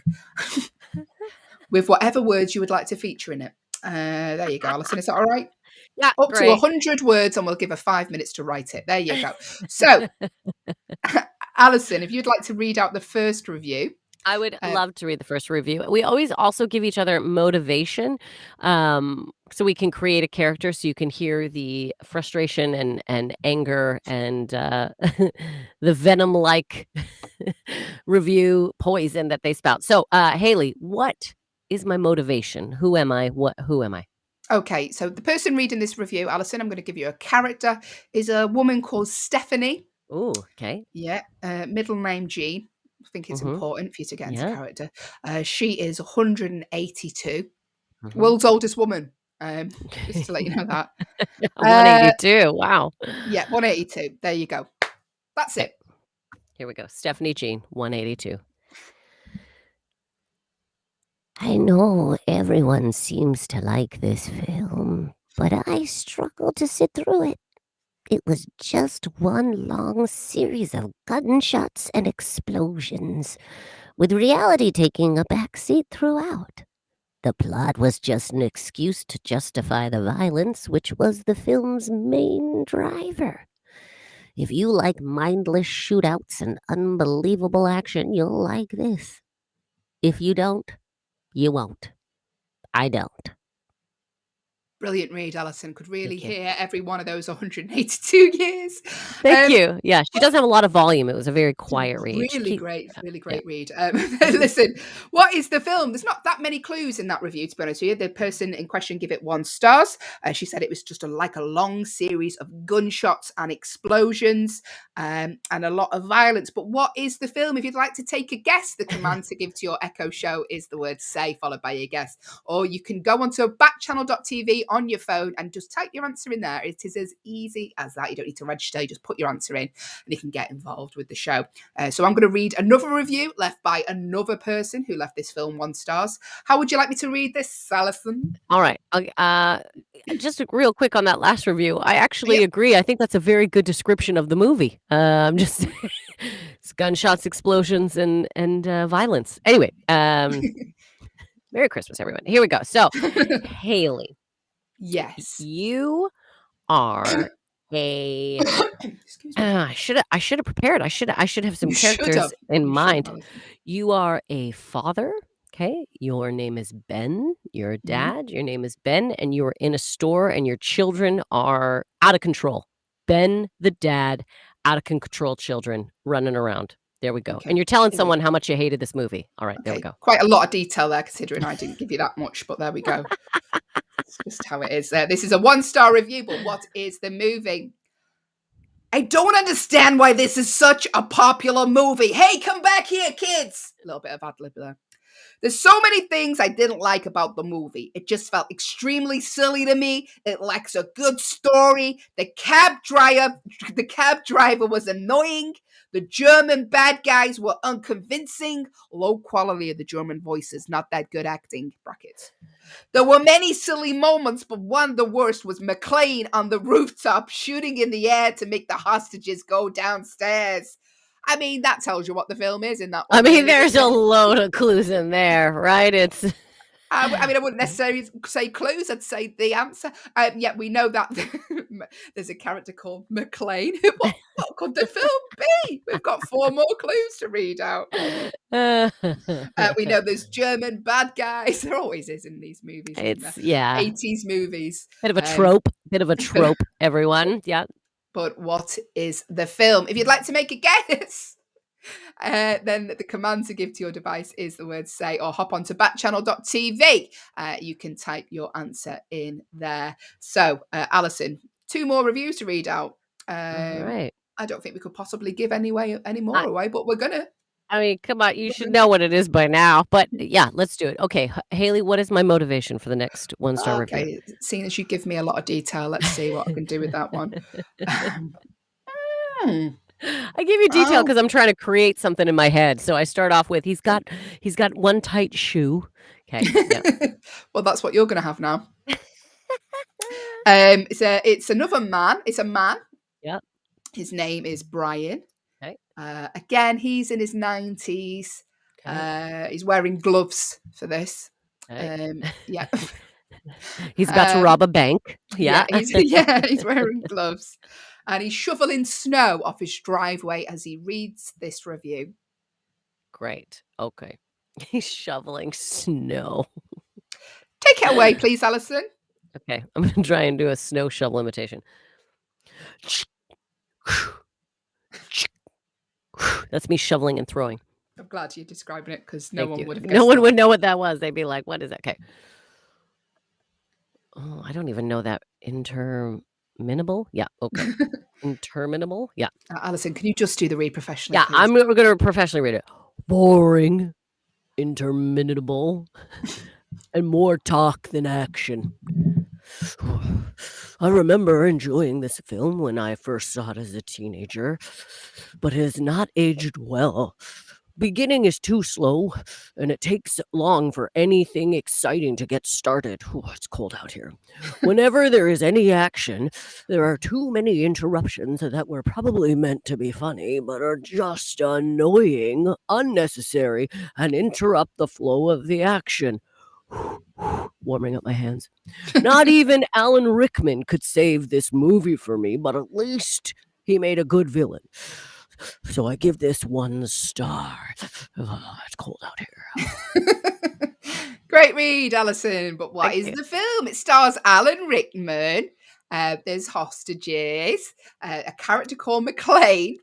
with whatever words you would like to feature in it. There you go, Alison. Is that all right? Yeah, Up to great. 100 words, and we'll give her 5 minutes to write it. There you go. So, Alison, if you'd like to read out the first review. I would Uh, love to read the first review. We always also give each other motivation, so we can create a character so you can hear the frustration and anger and, the venom-like review poison that they spout. So, Hayley, what is my motivation? Who am I? Who am I? Okay, so the person reading this review, Alison, I'm going to give you a character, is a woman called Stephanie. Ooh, okay. Yeah, middle name Jean. I think it's Mhm. important for you to get into Yeah. character. She is 182, Mhm. world's oldest woman. Just to let you know that. Uh, 182, wow. yeah, 182. There you go. That's Okay, it. here we go. Stephanie Jean, 182. I know everyone seems to like this film, but I struggled to sit through it. It was just one long series of gunshots and explosions, with reality taking a backseat throughout. The plot was just an excuse to justify the violence, which was the film's main driver. If you like mindless shootouts and unbelievable action, you'll like this. If you don't, you won't. I don't. Brilliant read, Alison. Could really Thank you. hear every one of those 182 years. Thank Um, you. Yeah, she does have a lot of volume. It was a very It's a quiet read. She keep really yeah. great read. Listen, what is the film? There's not that many clues in that review, to be honest with you. The person in question gave it 1 star. She said it was just like a long series of gunshots and explosions and a lot of violence. But what is the film? If you'd like to take a guess, the command to give to your Echo Show is the word say, followed by your guess. Or you can go onto backchannel.tv on your phone and just type your answer in there. It is as easy as that. You don't need to register. You just put your answer in and you can get involved with the show. So I'm going to read another review left by another person who left this film 1 star. How would you like me to read this, Alison? All right. Just real quick on that last review. I actually Yep. agree. I think that's a very good description of the movie. I'm just it's gunshots, explosions, and violence. Anyway, Merry Christmas, everyone. Here we go. So, Hayley, Yes. you are a. Excuse me. I should have prepared. I should have some You should characters have. in You should have, mind. Alison. You are a father. Okay. Your name is Ben. You're a dad. Your name is Ben. And you're in a store and your children are out of control. Ben, the dad, out of control children running around. There we go. Okay. And you're telling Here we someone how much you hated this movie. All right. There we Okay. go. Quite a lot of detail there, considering I didn't give you that much, but there we go. It's just how it is. This is a 1 star review, but what is the movie? I don't understand why this is such a popular movie. Hey, come back here, kids. A little bit of ad lib there. There's so many things I didn't like about the movie. It just felt extremely silly to me. It lacks a good story. The cab driver was annoying. The German bad guys were unconvincing. Low quality of the German voices, not that good acting. Brackets. There were many silly moments, but one of the worst was McClane on the rooftop shooting in the air to make the hostages go downstairs. I mean, that tells you what the film is in that one. I mean, really, there's doesn't a it? load of clues in there, right? It's I mean, I wouldn't necessarily say clues. I'd say the answer. Yeah, we know that there's a character called McClane. What could the film be? We've got 4 more clues to read out. We know there's German bad guys. There always is in these movies. it's yeah, 80s movies. bit of a trope, everyone. Yeah. But what is the film? If you'd like to make a guess, Then the command to give to your device is the word say, or hop onto backchannel.tv. You can type your answer in there. So, Allyson, 2 more reviews to read out. All right. I don't think we could possibly give any more away, but we're going to. I mean, come on, you should know what it is by now. But yeah, let's do it. Okay, Hayley, what is my motivation for the next 1-star review? Okay, seeing as you give me a lot of detail, let's see what I can do with that one. I give you detail because I'm trying to create something in my head. So I start off with he's got one tight shoe. Okay. Yeah. Well, that's what you're going to have now. It's another man. It's a man. Yep. His name is Brian. Okay. Again, he's in his 90s. Okay. He's wearing gloves for this. Okay. Yeah. He's about to rob a bank. Yeah. He's wearing gloves. And he's shoveling snow off his driveway as he reads this review. Great. Okay. He's shoveling snow. Take it away, please, Allyson. Okay. I'm going to try and do a snow shovel imitation. That's me shoveling and throwing. I'm glad you're describing it because no one would have guessed. No one would know what that was. They'd be like, what is that? Okay. Oh, I don't even know that. Interminable? Yeah. Okay. Interminable? Yeah. Allyson, can you just do the read professionally? Yeah, please? I'm going to professionally read it. Boring, interminable, and more talk than action. I remember enjoying this film when I first saw it as a teenager, but it has not aged well. Beginning is too slow, and it takes long for anything exciting to get started. Oh, it's cold out here. Whenever there is any action, there are too many interruptions that were probably meant to be funny, but are just annoying, unnecessary, and interrupt the flow of the action. Warming up my hands. Not even Alan Rickman could save this movie for me, but at least he made a good villain. So I give this 1 star. Oh, it's cold out here. Great read, Allyson. But what Thank is you. the film? It stars Alan Rickman. There's hostages. A character called McLean.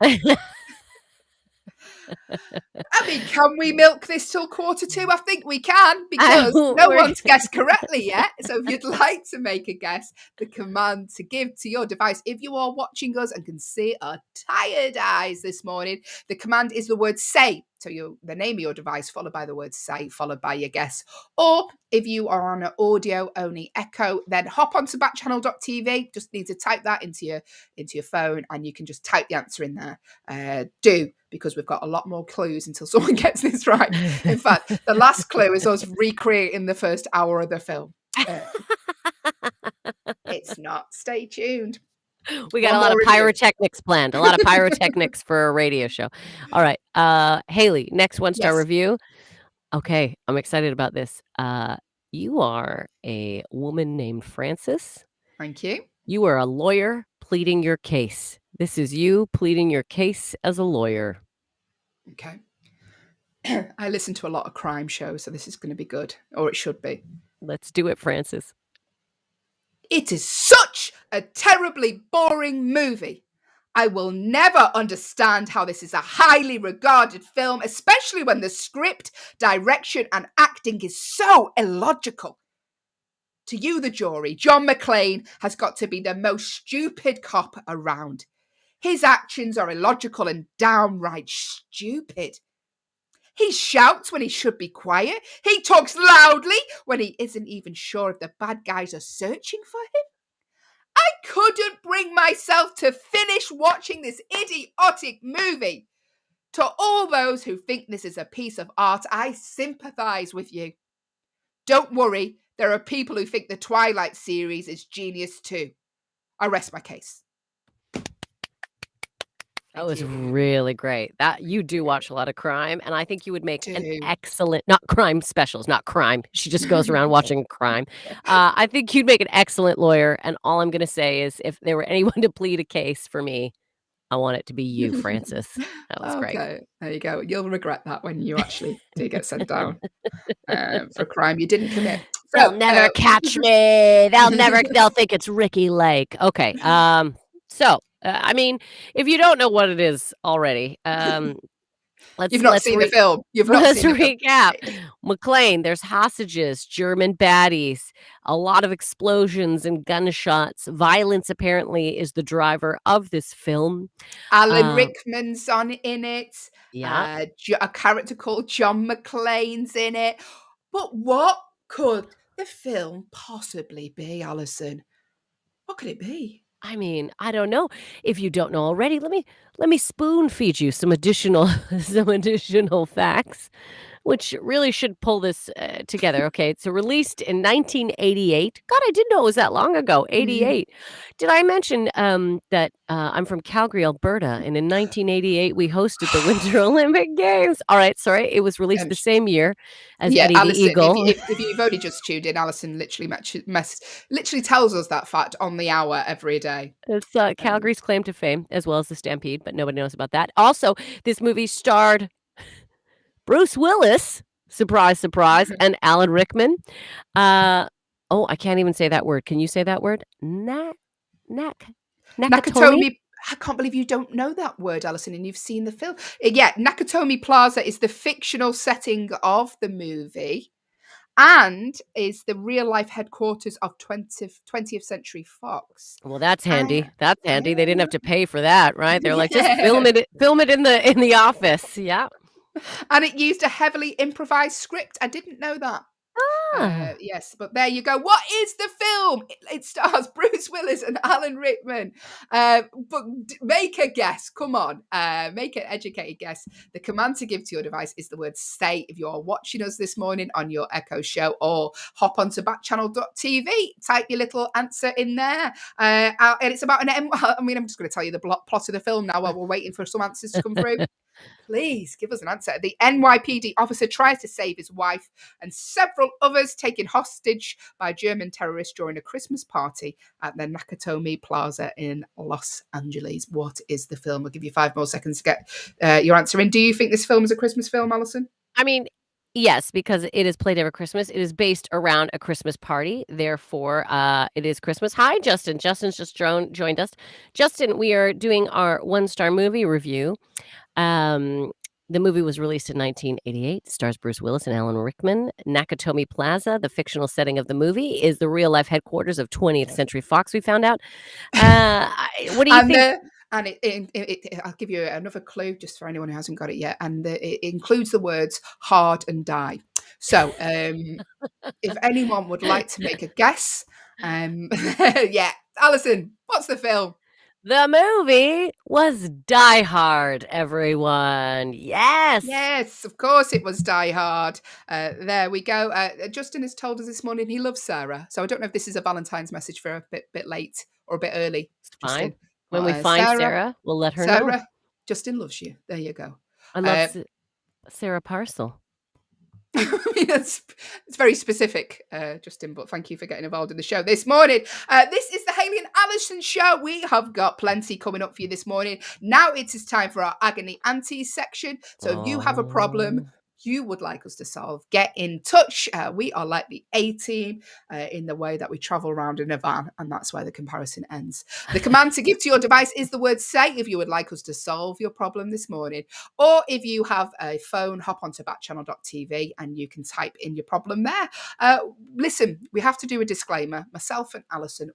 I mean, can we milk this till 1:45? I think we can, because no one's guessed correctly yet. So if you'd like to make a guess, the command to give to your device, if you are watching us and can see our tired eyes this morning, the command is the word say. So the name of your device followed by the word say, followed by your guess. Or if you are on an audio only echo, then hop onto backchannel.tv. Just need to type that into your phone and you can just type the answer in there. Because we've got a lot more clues until someone gets this right. In fact, the last clue is us recreating the first hour of the film. It's not. Stay tuned. We got a lot of pyrotechnics planned. A lot of pyrotechnics for a radio show. All right. Hayley, next 1-star review. Okay. I'm excited about this. You are a woman named Frances. Thank you. You are a lawyer pleading your case. This is you pleading your case as a lawyer. Okay. I listen to a lot of crime shows, so this is going to be good, or it should be. Let's do it, Frances. It is such a terribly boring movie. I will never understand how this is a highly regarded film, especially when the script, direction, and acting is so illogical. To you, the jury, John McClane has got to be the most stupid cop around. His actions are illogical and downright stupid. He shouts when he should be quiet. He talks loudly when he isn't even sure if the bad guys are searching for him. I couldn't bring myself to finish watching this idiotic movie. To all those who think this is a piece of art, I sympathise with you. Don't worry, there are people who think the Twilight series is genius too. I rest my case. That was really great. That you do watch a lot of crime, and I think you would make an excellent, not crime specials, not crime. She just goes around watching crime. I think you'd make an excellent lawyer, and all I'm going to say is if there were anyone to plead a case for me, I want it to be you, Frances. That was great. Okay, there you go. You'll regret that when you actually do get sent down for a crime you didn't commit. They'll never catch me. They'll think it's Ricky Lake. Okay. I mean, if you don't know what it is already, You've not seen the film. You've not Let's seen the film. recap. McLean, there's hostages, German baddies, a lot of explosions and gunshots. Violence apparently is the driver of this film. Alan Rickman's in it. Yeah. A character called John McClane's in it. But what could the film possibly be, Allyson? What could it be? I mean, I don't know. If you don't know already, let me spoon feed you some additional facts, which really should pull this together. Okay, it's released in 1988. God, I didn't know it was that long ago. 88. Did I mention that I'm from Calgary, Alberta, and in 1988 we hosted the Winter Olympic Games? All right, sorry, it was released the same year as Eddie Allyson, the Eagle. If you've only just tuned in, Allyson literally tells us that fact on the hour every day. It's Calgary's claim to fame, as well as the Stampede, but nobody knows about that. Also, this movie starred Bruce Willis, surprise, surprise, and Alan Rickman. I can't even say that word. Can you say that word? Nakatomi. I can't believe you don't know that word, Allyson, and you've seen the film. Yeah, Nakatomi Plaza is the fictional setting of the movie and is the real-life headquarters of 20th Century Fox. Well, that's handy. That's handy. They didn't have to pay for that, right? They're like, just film it in the office. Yeah. And it used a heavily improvised script. I didn't know that. Yes, but there you go. What is the film? It stars Bruce Willis and Alan Rickman. But make a guess. Come on. Make an educated guess. The command to give to your device is the word say if you're watching us this morning on your Echo show, or hop onto backchannel.tv. Type your little answer in there. And it's about I'm just going to tell you the plot of the film now while we're waiting for some answers to come through. Please give us an answer. The NYPD officer tries to save his wife and several others taken hostage by German terrorists during a Christmas party at the Nakatomi Plaza in Los Angeles. What is the film? I'll give you 5 more seconds to get your answer in. Do you think this film is a Christmas film, Allyson? I mean, yes, because it is played over Christmas. It is based around a Christmas party. Therefore, it is Christmas. Hi, Justin. Justin's just joined us. Justin, we are doing our 1-star movie review. The movie was released in 1988, stars Bruce Willis and Alan Rickman. Nakatomi Plaza, the fictional setting of the movie, is the real-life headquarters of 20th Century Fox, we found out. What do you think? I'll give you another clue just for anyone who hasn't got it yet. And it includes the words hard and die. So if anyone would like to make a guess, yeah. Allyson, what's the film? The movie was Die Hard, everyone. Yes. Yes, of course it was Die Hard. There we go. Justin has told us this morning he loves Sarah. So I don't know if this is a Valentine's message for a bit late or a bit early. It's fine. When we find Sarah, we'll let her know. Justin loves you. There you go. I love Sarah Parcel. I mean, it's very specific, Justin, but thank you for getting involved in the show this morning. This is the Hayley and Allyson show. We have got plenty coming up for you this morning. Now it is time for our Agony Aunties section. So if you have a problem you would like us to solve, get in touch. We are like the A-Team in the way that we travel around in a van, and that's where the comparison ends. The command to give to your device is the word say if you would like us to solve your problem this morning. Or if you have a phone, hop onto backchannel.tv and you can type in your problem there. Listen, we have to do a disclaimer. Myself and Allyson,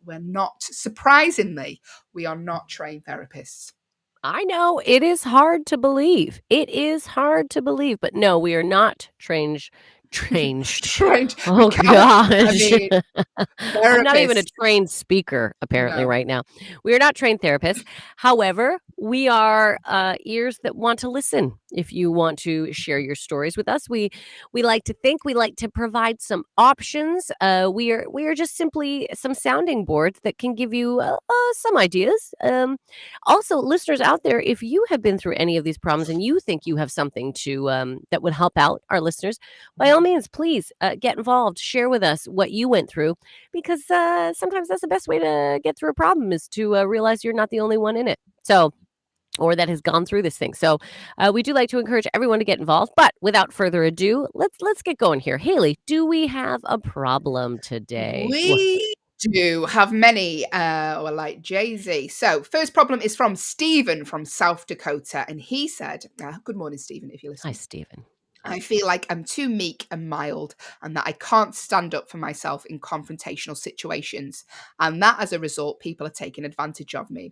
surprisingly, we are not trained therapists. I know it is hard to believe. But no, we are not trained. Oh gosh. I mean, I'm not even a trained speaker, apparently, right now. We are not trained therapists. However, we are ears that want to listen. If you want to share your stories with us, we like to think, we like to provide some options. We are just simply some sounding boards that can give you some ideas. Also, listeners out there, if you have been through any of these problems and you think you have something to that would help out our listeners, by all means, please get involved. Share with us what you went through, because sometimes that's the best way to get through a problem, is to realize you're not the only one in it. Or that has gone through this thing. So we do like to encourage everyone to get involved. But without further ado, let's get going here. Hayley, do we have a problem today? We do have many, like Jay-Z. So, first problem is from Stephen from South Dakota, and he said, good morning, Stephen, if you're Hi, listening. Stephen. I feel like I'm too meek and mild, and that I can't stand up for myself in confrontational situations, and that as a result, people are taking advantage of me.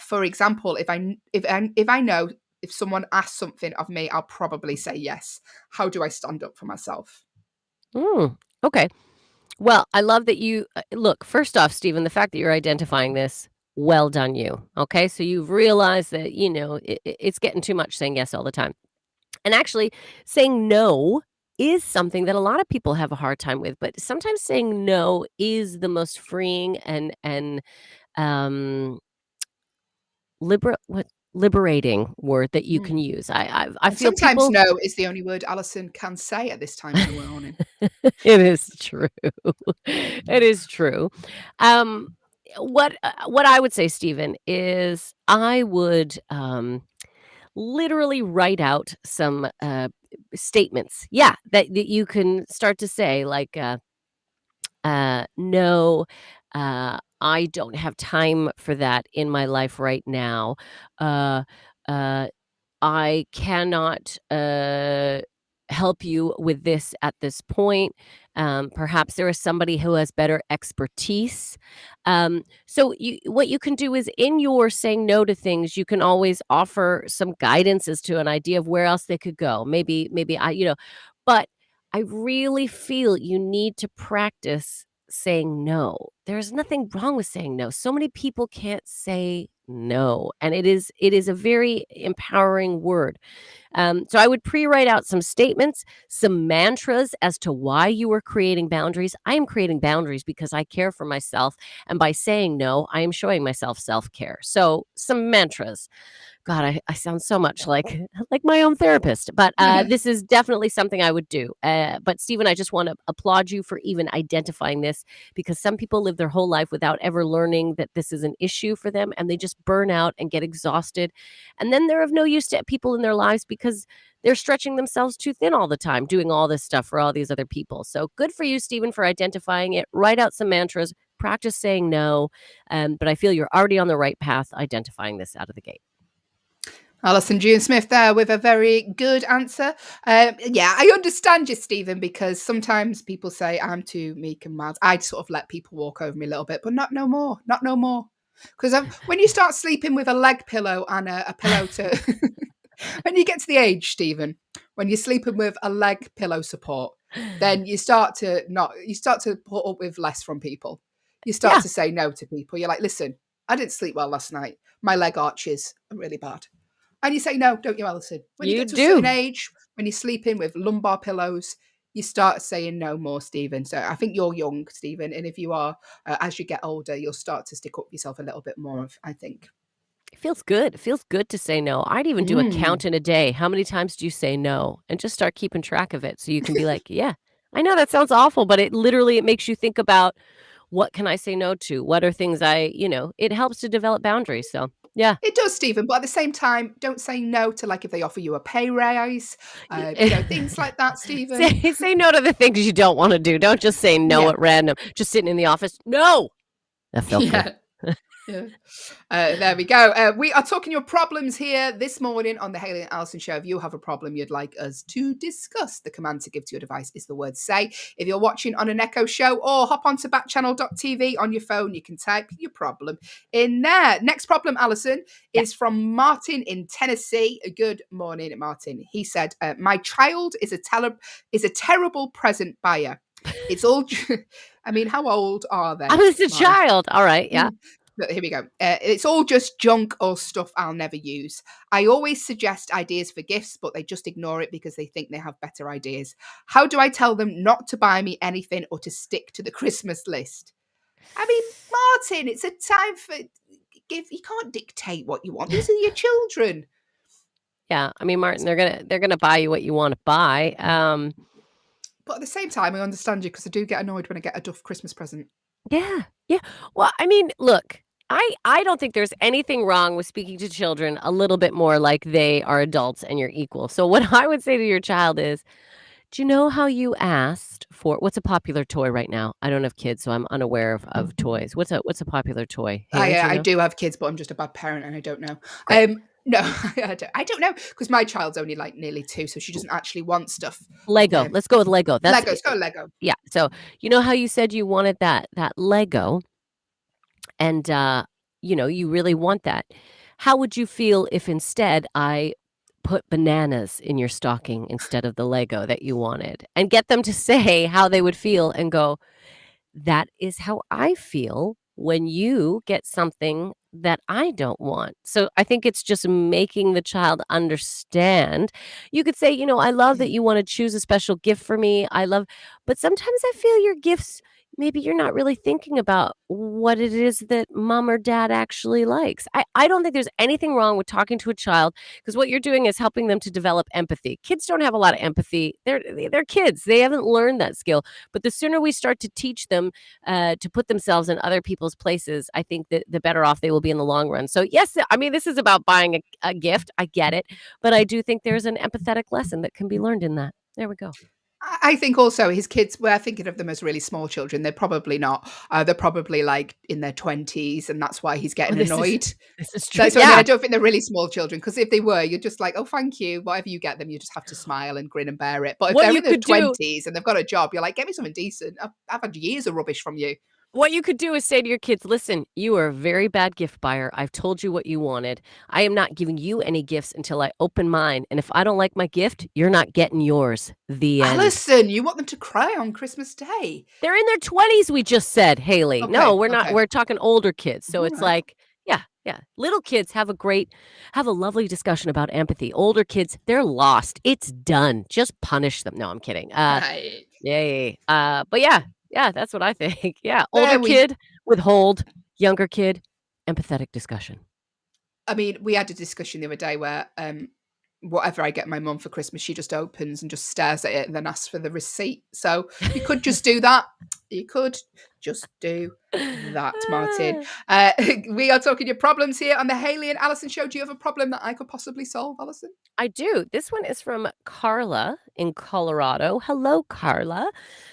For example, if I know if someone asks something of me, I'll probably say yes. How do I stand up for myself? Okay. Well, I love that you look, first off, Stephen, the fact that you're identifying this, well done you. Okay. So you've realized that, it's getting too much saying yes all the time. And actually, saying no is something that a lot of people have a hard time with, but sometimes saying no is the most freeing and um liberating word that you can Mm. use. I And feel sometimes people. no is the only word Alison can say at this time in the morning. It is true. It is true. Um, what I would say, Stephen, is I would literally write out some statements. Yeah, that you can start to say like, no, I don't have time for that in my life right now. Uh, uh, I cannot help you with this at this point. Perhaps there is somebody who has better expertise. What you can do is in your saying no to things, you can always offer some guidance as to an idea of where else they could go. Maybe but I really feel you need to practice saying no. There's nothing wrong with saying no. So many people can't say no, and it is a very empowering word. So I would pre-write out some statements, some mantras as to why you are creating boundaries. I am creating boundaries because I care for myself, and by saying no, I am showing myself self-care. So some mantras. God, I sound so much like like my own therapist, but this is definitely something I would do. But Stephen, I just want to applaud you for even identifying this because some people live their whole life without ever learning that this is an issue for them, and they just burn out and get exhausted, and then they're of no use to people in their lives because they're stretching themselves too thin all the time, doing all this stuff for all these other people. So good for you, Stephen, for identifying it. Write out some mantras, practice saying no, but I feel you're already on the right path identifying this out of the gate. Alison June Smith there with a very good answer. Yeah, I understand you, Stephen, because sometimes people say I'm too meek and mild. I'd sort of let people walk over me a little bit, but not no more. Not no more. Because when you start sleeping with a leg pillow and a pillow to, when you get to the age, Stephen, when you're sleeping with a leg pillow support, then you start to put up with less from people. You start Yeah, to say no to people. You're like, listen, I didn't sleep well last night. My leg arches are really bad. And you say no, don't you, Alison? When you you get to a certain do. age, when you're sleeping with lumbar pillows, you start saying no more, Stephen. So I think you're young, Stephen. And if you are, as you get older, you'll start to stick up for yourself a little bit more, I think. It feels good. It feels good to say no. I'd even do a Mm. count in a day. How many times do you say no? And just start keeping track of it so you can be like, yeah, I know that sounds awful, but it makes you think about what can I say no to? What are things it helps to develop boundaries. So, yeah. It does, Stephen, but at the same time, don't say no to like if they offer you a pay raise, things like that, Stephen. Say no to the things you don't want to do. Don't just say no Yeah. at random. Just sitting in the office. No. That felt good. Yeah. Yeah. There we go. We are talking your problems here this morning on the Hayley and Alison show. If you have a problem you'd like us to discuss, the command to give to your device is the word say. If you're watching on an Echo show or hop onto backchannel.tv on your phone, you can type your problem in there. Next problem, Alison, Yeah. is from Martin in Tennessee. Good morning, Martin. He said, my child is a terrible present buyer. It's all, I mean, how old are they? I was a Martin? child. All right. Yeah. But here we go. It's all just junk or stuff I'll never use. I always suggest ideas for gifts, but they just ignore it because they think they have better ideas. How do I tell them not to buy me anything or to stick to the Christmas list? I mean, Martin, it's a time for give. You can't dictate what you want. These are your children. Yeah. I mean, Martin, they're gonna buy you what you want to buy. But at the same time, I understand you because I do get annoyed when I get a duff Christmas present. Yeah. Yeah. Well, I mean, look, I don't think there's anything wrong with speaking to children a little bit more like they are adults and you're equal. So what I would say to your child is Do you know how you asked for what's a popular toy right now? I don't have kids, so I'm unaware of toys. What's a popular toy? Hayley, do you I know? do have kids, but I'm just a bad parent and I don't know. Great. No, I don't know because my child's only like nearly 2, so she doesn't actually want stuff. Lego. Let's go with Lego. That's Lego. Go Lego. yeah. So you know how you said you wanted that Lego, and you really want that. How would you feel if instead I put bananas in your stocking instead of the Lego that you wanted, and get them to say how they would feel and go, that is how I feel when you get something that I don't want. So I think it's just making the child understand. You could say, I love that you want to choose a special gift for me. But sometimes I feel your gifts, maybe you're not really thinking about what it is that mom or dad actually likes. I don't think there's anything wrong with talking to a child, because what you're doing is helping them to develop empathy. Kids don't have a lot of empathy. They're kids. They haven't learned that skill. But the sooner we start to teach them to put themselves in other people's places, I think that the better off they will be in the long run. So yes, I mean, this is about buying a gift. I get it. But I do think there's an empathetic lesson that can be learned in that. There we go. I think also his kids, we're thinking of them as really small children. They're probably not. They're probably like in their 20s, and that's why he's getting annoyed. This is true. So I don't think they're really small children, because if they were, you're just like, oh, thank you. Whatever you get them, you just have to smile and grin and bear it. But if they're in their 20s and they've got a job, you're like, get me something decent. I've had years of rubbish from you. What you could do is say to your kids, listen, you are a very bad gift buyer. I've told you what you wanted. I am not giving you any gifts until I open mine. And if I don't like my gift, you're not getting yours. The end. Allyson, you want them to cry on Christmas Day? They're in their 20s, we just said, Hayley. Okay, no, we're not. okay. We're talking older kids. So All it's right. like, yeah. Little kids have a lovely discussion about empathy. Older kids, they're lost. It's done. Just punish them. No, I'm kidding. Right. Yay. But yeah, that's what I think. Yeah. Older kid, withhold. Younger kid, empathetic discussion. I mean, we had a discussion the other day where whatever I get my mum for Christmas, she just opens and just stares at it and then asks for the receipt. So you could just do that. You could just do that, Martin. We are talking your problems here on the Hayley and Allyson show. Do you have a problem that I could possibly solve, Allyson? I do. This one is from Carla in Colorado. Hello, Carla.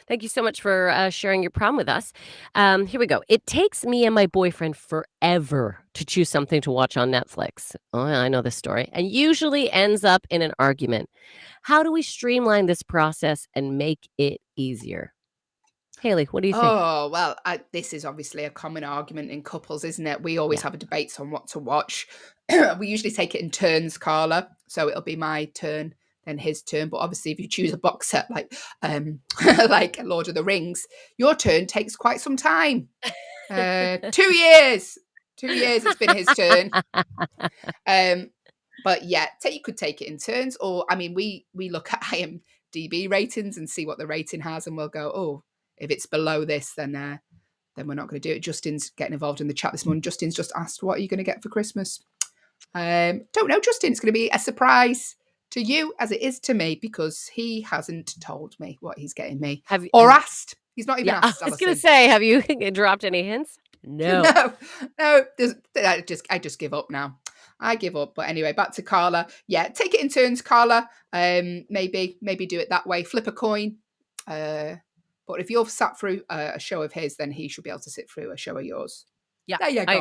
Thank you so much for sharing your problem with us. Here we go. It takes me and my boyfriend forever to choose something to watch on Netflix. Oh, I know this story. And usually ends up in an argument. How do we streamline this process and make it easier? Hayley, what do you think? Oh, well, this is obviously a common argument in couples, isn't it? We always have a debate on what to watch. We usually take it in turns, Carla. So it'll be my turn, then his turn. But obviously, if you choose a box set like like Lord of the Rings, your turn takes quite some time. 2 years. 2 years it's been his turn. But yeah, you could take it in turns. Or, I mean, we look at IMDb ratings and see what the rating has, and we'll go, oh, if it's below this, then we're not going to do it. Justin's getting involved in the chat this morning. Justin's just asked, what are you going to get for Christmas? Don't know, Justin. It's going to be a surprise to you as it is to me, because he hasn't told me what he's getting me asked. He's not even asked. I was going to say, have you dropped any hints? No. No. I just give up now. I give up. But anyway, back to Carla. Yeah, take it in turns, Carla. Maybe do it that way. Flip a coin. But if you've sat through a show of his, then he should be able to sit through a show of yours. Yeah, there you go.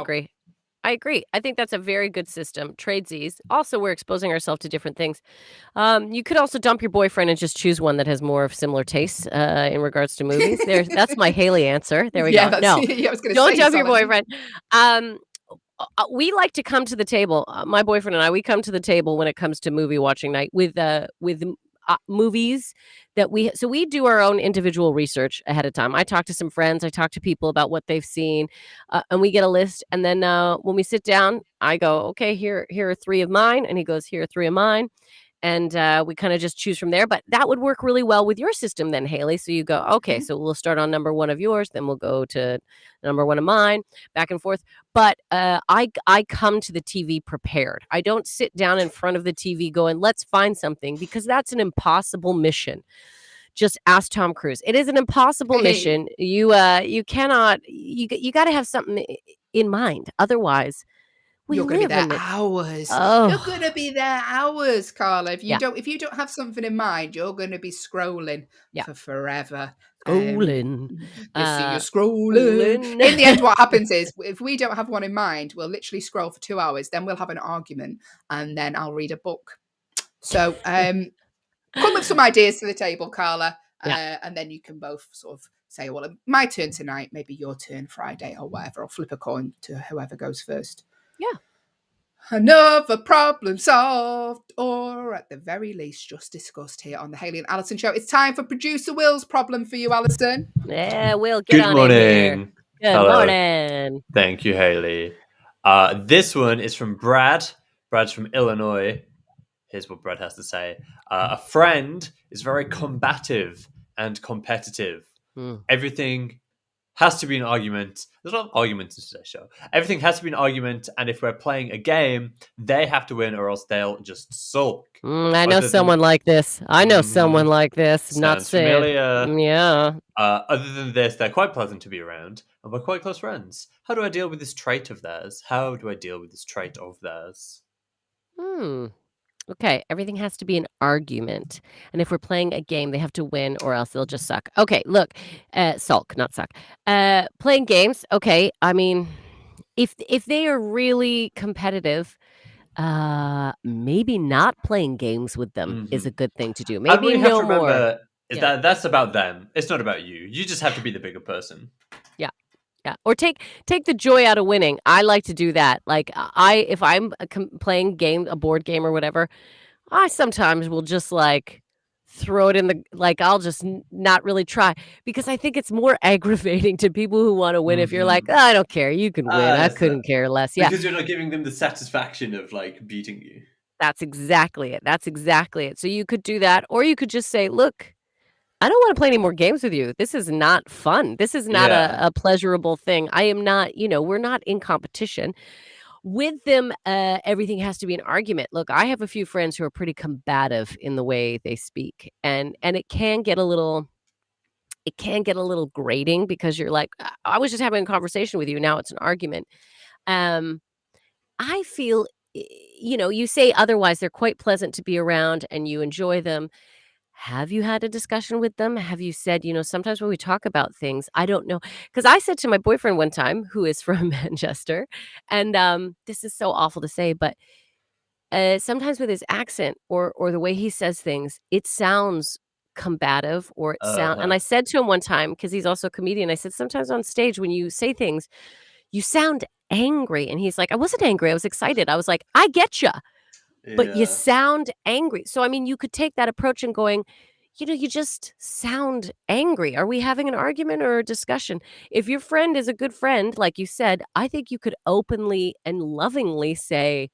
I agree. I think that's a very good system. Tradesies. Also, we're exposing ourselves to different things. You could also dump your boyfriend and just choose one that has more of similar tastes in regards to movies. That's my Hayley answer. There we go. No, I was don't dump your boyfriend. We like to come to the table. My boyfriend and I, we come to the table when it comes to movie watching night with movies that we do our own individual research ahead of time. I talk to some friends, I talk to people about what they've seen, and we get a list. And then when we sit down, I go, okay, here are 3 of mine, and he goes, here are 3 of mine. And we kind of just choose from there. But that would work really well with your system then, Hayley. So you go, okay, so we'll start on number 1 of yours, then we'll go to number 1 of mine, back and forth. But I come to the TV prepared. I don't sit down in front of the TV going, let's find something, because that's an impossible mission. Just ask Tom Cruise. It is an impossible mission. You cannot, you got to have something in mind. Otherwise, You're going to be live there in it. hours. Oh. You're going to be there hours, Carla. If you Yeah. don't have something in mind, you're going to be scrolling Yeah. for forever. Scrolling. You see, you're scrolling. In the end, what happens is, if we don't have one in mind, we'll literally scroll for 2 hours. Then we'll have an argument, and then I'll read a book. So, come with some ideas to the table, Carla, and then you can both sort of say, well, my turn tonight, maybe your turn Friday or whatever, or flip a coin to whoever goes first. Yeah. Another problem solved, or at the very least, just discussed here on the Hayley and Allyson show. It's time for producer Will's problem for you, Allyson. Yeah, Will, get on morning. in here. Good Hello. morning. Thank you, Hayley. This one is from Brad. Brad's from Illinois. Here's what Brad has to say. A friend is very combative and competitive. Everything has to be an argument. There's a lot of arguments in today's show. Everything has to be an argument, and if we're playing a game, they have to win or else they'll just sulk. I know someone like this. Someone like this. Not familiar. Yeah. Other than this, they're quite pleasant to be around, and we're quite close friends. How do I deal with this trait of theirs? Okay, everything has to be an argument. And if we're playing a game, they have to win or else they'll just suck. Okay, look, sulk, not suck. Playing games, okay. I mean, if they are really competitive, maybe not playing games with them is a good thing to do. Maybe we have to remember more. That's about them. It's not about you. You just have to be the bigger person. Yeah, or take the joy out of winning. I like to do that. Like if I'm playing a board game or whatever, I sometimes will just like throw it in the I'll just not really try because I think it's more aggravating to people who want to win. If you're like, I don't care, you can win. I couldn't care less. Yeah, because you're not giving them the satisfaction of like beating you. That's exactly it. So you could do that, or you could just say, look, I don't want to play any more games with you. This is not fun. This is not a pleasurable thing. I am not, we're not in competition. With them, everything has to be an argument. Look, I have a few friends who are pretty combative in the way they speak. And it can get a little grating because you're like, I was just having a conversation with you. Now it's an argument. I feel, you say otherwise, they're quite pleasant to be around and you enjoy them. Have you had a discussion with them? Have you said, sometimes when we talk about things, I don't know. Because I said to my boyfriend one time, who is from Manchester, and this is so awful to say, but sometimes with his accent or the way he says things, it sounds combative or and I said to him one time, because he's also a comedian, I said, sometimes on stage when you say things, you sound angry. And he's like, I wasn't angry. I was excited. I was like, I get you. But you sound angry. So, I mean, you could take that approach and going, you just sound angry. Are we having an argument or a discussion? If your friend is a good friend, like you said, I think you could openly and lovingly say,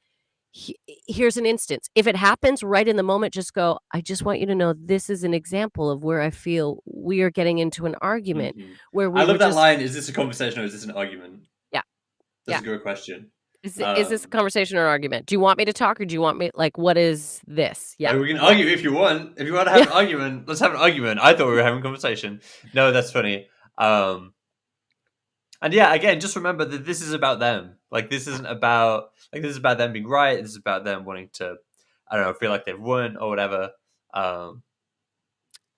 here's an instance. If it happens right in the moment, just go, I just want you to know this is an example of where I feel we are getting into an argument. Where I love that line. Is this a conversation or is this an argument? Yeah. That's a good question. Is this a conversation or an argument? Do you want me to talk or do you want me, what is this? Yeah. We can argue if you want. If you want to have an argument, let's have an argument. I thought we were having a conversation. No, that's funny. And yeah, again, just remember that this is about them. This isn't about, this is about them being right. This is about them wanting to, I don't know, feel like they've won or whatever.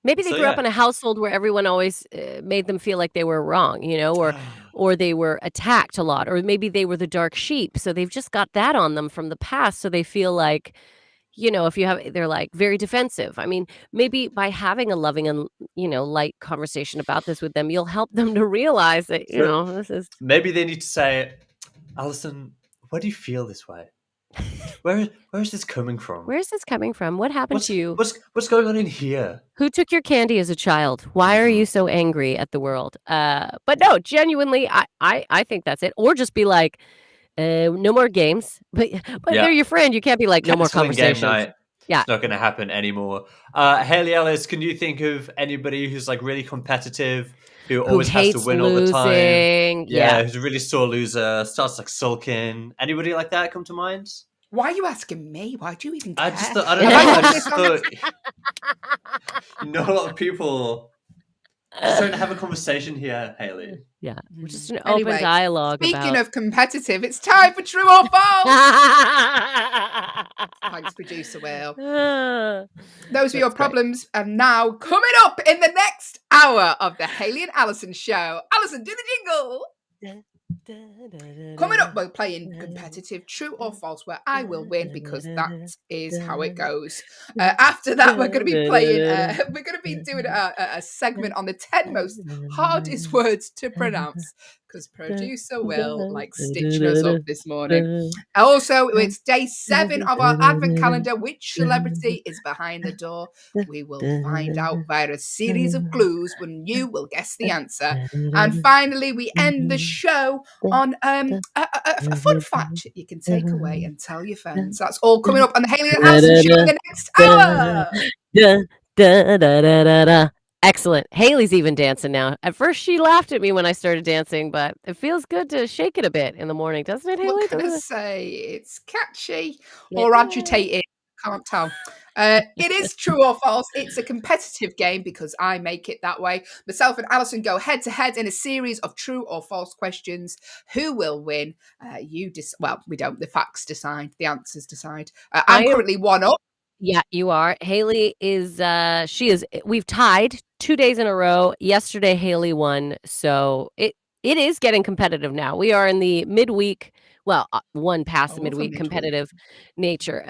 Maybe they grew up in a household where everyone always made them feel like they were wrong, or they were attacked a lot, or maybe they were the dark sheep. So they've just got that on them from the past. So they feel like, they're like very defensive. I mean, maybe by having a loving and, light conversation about this with them, you'll help them to realize that, this is. Maybe they need to say, Allyson, why do you feel this way? Where is this coming from? Where is this coming from? What happened to you? What's going on in here? Who took your candy as a child? Why are you so angry at the world? But no, genuinely, I think that's it. Or just be like, no more games. But they're your friend. You can't be like, no more conversations. Game night. Yeah. It's not going to happen anymore. Hayley Ellis, can you think of anybody who's really competitive, who always has to win losing. All the time? Yeah, who's a really sore loser, starts sulking. Anybody like that come to mind? Why are you asking me? Why do you even care? I don't know. I just thought, a lot of people Just trying to have a conversation here, Hayley. Yeah, just an Anyway, open dialogue speaking about. of competitive, it's time for True or False. Thanks, producer Will. Those are your That's great. problems. And now, coming up in the next hour of the Hayley and Allyson show, Allyson, do the jingle. Coming up, we're playing competitive True or False, where I will win because that is how it goes. After that, we're going to be playing. We're going to be doing a segment on the 10 most hardest words to pronounce because producer Will stitching us up this morning. Also, it's day 7 of our advent calendar. Which celebrity is behind the door? We will find out via a series of clues when you will guess the answer. And finally, we end the show on a fun fact you can take away and tell your friends. That's all coming up on the Hayley and Allyson show in the next hour. Excellent. Hayley's even dancing now. At first, she laughed at me when I started dancing, but it feels good to shake it a bit in the morning, doesn't it, Hayley? What can I say? It's catchy or agitated. Can't tell. It is true or false. It's a competitive game because I make it that way. Myself and Allyson go head to head in a series of true or false questions. Who will win? Well, we don't. The facts decide. The answers decide. I'm currently 1 up. Yeah, you are. Hayley is, we've tied 2 days in a row. Yesterday, Hayley won. So it is getting competitive now. We are in the midweek, one past the midweek competitive nature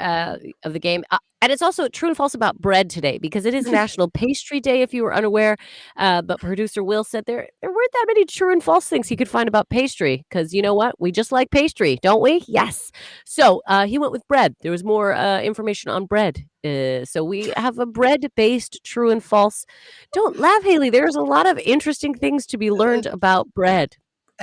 of the game. And it's also true and false about bread today because it is National Pastry Day, if you were unaware. But producer Will said there weren't that many true and false things he could find about pastry because you know what? We just like pastry, don't we? Yes. So he went with bread. There was more information on bread. So we have a bread-based true and false. Don't laugh, Hayley. There's a lot of interesting things to be learned about bread.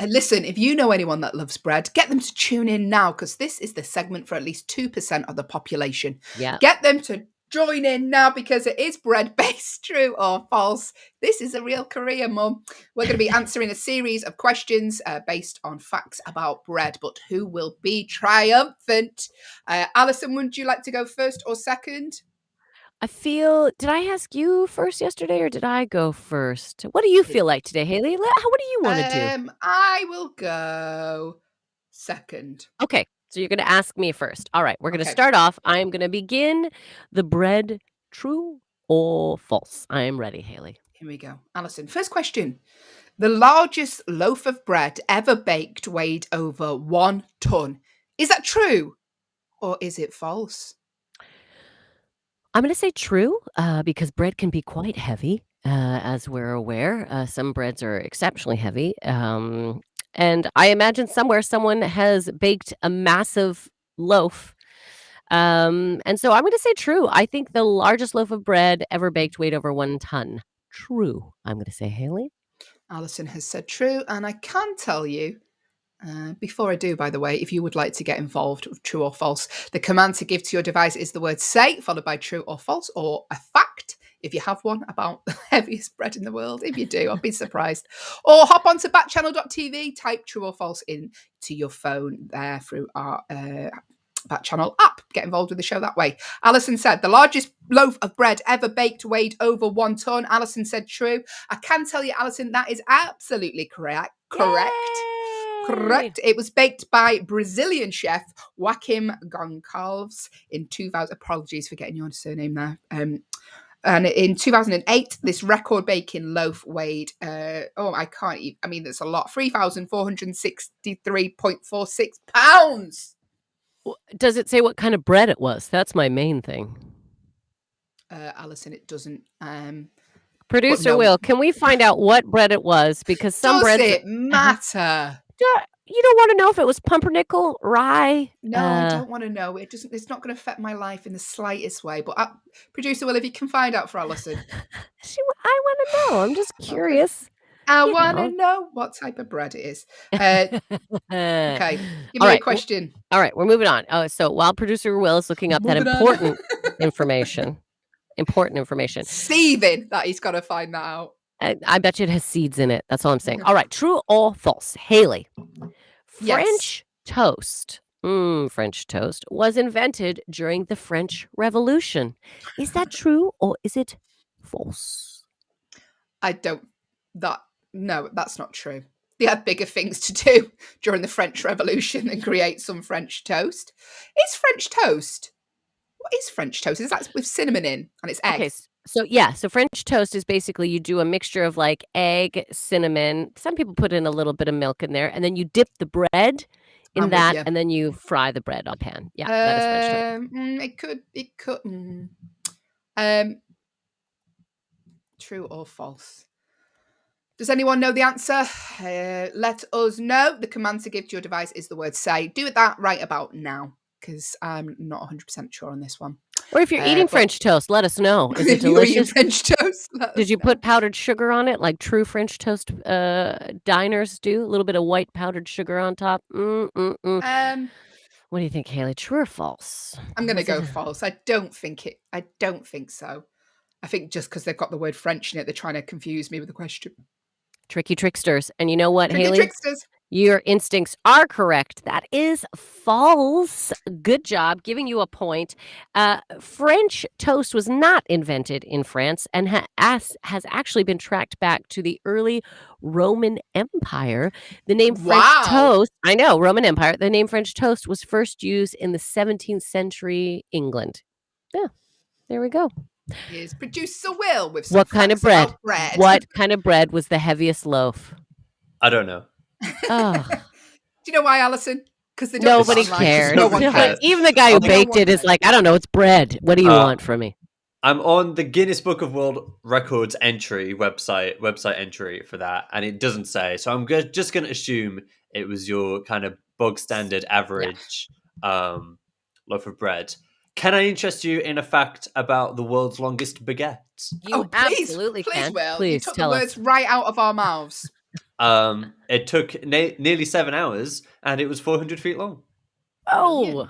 Listen, if you know anyone that loves bread, get them to tune in now because this is the segment for at least 2% of the population. Yeah. Get them to join in now because it is bread-based, true or false. This is a real career, Mum. We're going to be answering a series of questions based on facts about bread, but who will be triumphant? Allyson, would you like to go first or second? Did I ask you first yesterday or did I go first? What do you feel like today, Hayley? What do you want to do? I will go second. Okay, so you're going to ask me first. All right, we're going to start off. I'm going to begin the bread true or false. I am ready, Hayley. Here we go. Allyson, first question. The largest loaf of bread ever baked weighed over 1 ton. Is that true or is it false? I'm going to say true because bread can be quite heavy, as we're aware. Some breads are exceptionally heavy. And I imagine somewhere someone has baked a massive loaf. And so I'm going to say true. I think the largest loaf of bread ever baked weighed over 1 ton. True. I'm going to say Hayley. Allyson has said true. And I can tell you, before I do, by the way, if you would like to get involved with true or false, the command to give to your device is the word say, followed by true or false, or a fact, if you have one, about the heaviest bread in the world. If you do, I'll be surprised. Or hop onto backchannel.tv, type true or false into your phone there through our Backchannel app. Get involved with the show that way. Allyson said the largest loaf of bread ever baked weighed over 1 ton. Allyson said true. I can tell you, Allyson, that is absolutely correct. Correct. It was baked by Brazilian chef Joaquim Goncalves in 2000. Apologies for getting your surname there. And in 2008, this record baking loaf weighed, that's a lot, 3,463.46 pounds. Does it say what kind of bread it was? That's my main thing. Allyson, it doesn't. Producer Will, can we find out what bread it was? Because some bread. Does it matter? You don't want to know if it was pumpernickel, rye? No, I don't want to know. It's not going to affect my life in the slightest way. But Producer Will, if you can find out for Allyson. I want to know. I'm just curious. I want to know what type of bread it is. Okay, give me a question. All right, we're moving on. Oh, so while Producer Will is looking up that important information. Seething that he's got to find that out. I bet you it has seeds in it. That's all I'm saying. All right, true or false? Hayley. French toast. French toast was invented during the French Revolution. Is that true or is it false? I don't No, that's not true. They had bigger things to do during the French Revolution than create some French toast. Is French toast? What is French toast? Is that with cinnamon in and it's egg? Okay, so French toast is basically you do a mixture of like egg, cinnamon. Some people put in a little bit of milk in there, and then you dip the bread in I'm with that, you. and then you fry the bread on pan. Yeah, that is French toast. It could. True or false? Does anyone know the answer? Let us know. The command to give to your device is the word say. Do that right about now, because I'm not 100% sure on this one. Or if you're eating French toast, let us know. Is it If you're eating delicious? French toast, Did you put powdered sugar on it like true French toast diners do? A little bit of white powdered sugar on top. What do you think, Hayley? True or false? I'm going to go false. I don't think so. I think just because they've got the word French in it, they're trying to confuse me with the question. Tricky tricksters. And you know what, Tricky Hayley? tricksters. Your instincts are correct. That is false. Good job, giving you a point. French toast was not invented in France and has actually been tracked back to the early Roman Empire. The name French toast, I know, Roman Empire. The name French toast was first used in the 17th century England. Yeah, there we go. Here's producer Will with some What kind of bread? bread? What kind of bread was the heaviest loaf? I don't know. Oh. Do you know why, Allyson? Because they don't. Nobody cares. No one cares. Even the guy who baked it is like, I don't know, it's bread. What do you want from me? I'm on the Guinness Book of World Records website entry for that, and it doesn't say. So I'm just going to assume it was your kind of bog standard average loaf of bread. Can I interest you in a fact about the world's longest baguette? You absolutely can. Will. Please you took tell the us. words right out of our mouths. It took nearly 7 hours, and it was 400 feet long. Oh,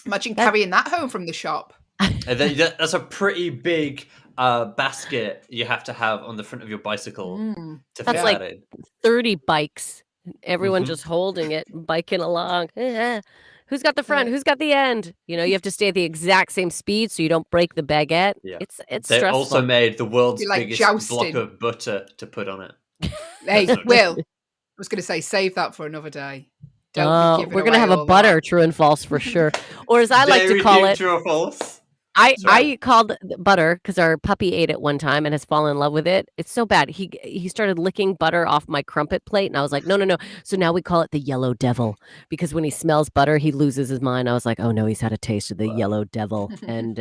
imagine carrying that home from the shop. That's a pretty big basket you have to have on the front of your bicycle to fit that in. 30 bikes. Everyone just holding it, biking along. Who's got the front? Who's got the end? You know, you have to stay at the exact same speed so you don't break the baguette. Yeah. It's they stressful. also made the world's biggest jousting. block of butter to put on it. Hey, Will, I was going to say, save that for another day. We're going to have a butter, true and false for sure. Or as I like to call it, true or false? I called butter because our puppy ate it one time and has fallen in love with it. It's so bad. He started licking butter off my crumpet plate, and I was like, no. So now we call it the yellow devil because when he smells butter, he loses his mind. I was like, oh no, he's had a taste of the yellow devil, and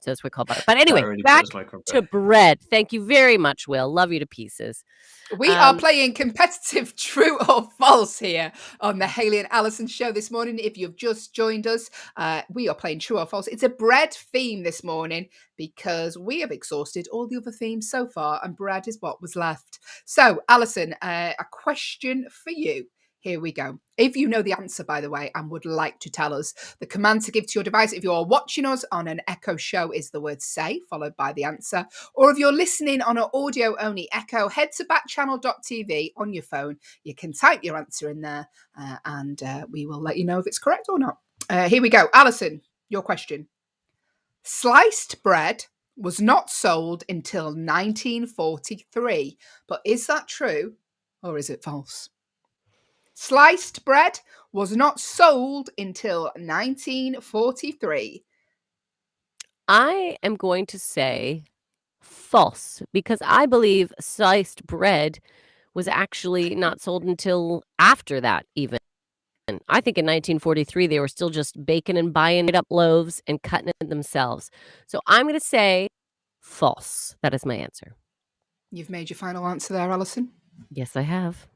so that's what we call butter. But anyway, really back to bread. Thank you very much, Will. Love you to pieces. We are playing competitive true or false here on the Hayley and Allyson show this morning. If you've just joined us, we are playing true or false. It's a bread theme this morning because we have exhausted all the other themes so far and bread is what was left. So, Allyson, a question for you. Here we go. If you know the answer, by the way, and would like to tell us, the command to give to your device, if you're watching us on an Echo show, is the word say, followed by the answer. Or if you're listening on an audio-only Echo, head to backchannel.tv on your phone. You can type your answer in there, and we will let you know if it's correct or not. Here we go. Allyson, your question. Sliced bread was not sold until 1943, but is that true or is it false? Sliced bread was not sold until 1943. I am going to say false because I believe sliced bread was actually not sold until after that even. I think in 1943 they were still just baking and buying up loaves and cutting it themselves. So I'm going to say false. That is my answer. You've made your final answer there, Allyson? Yes, I have.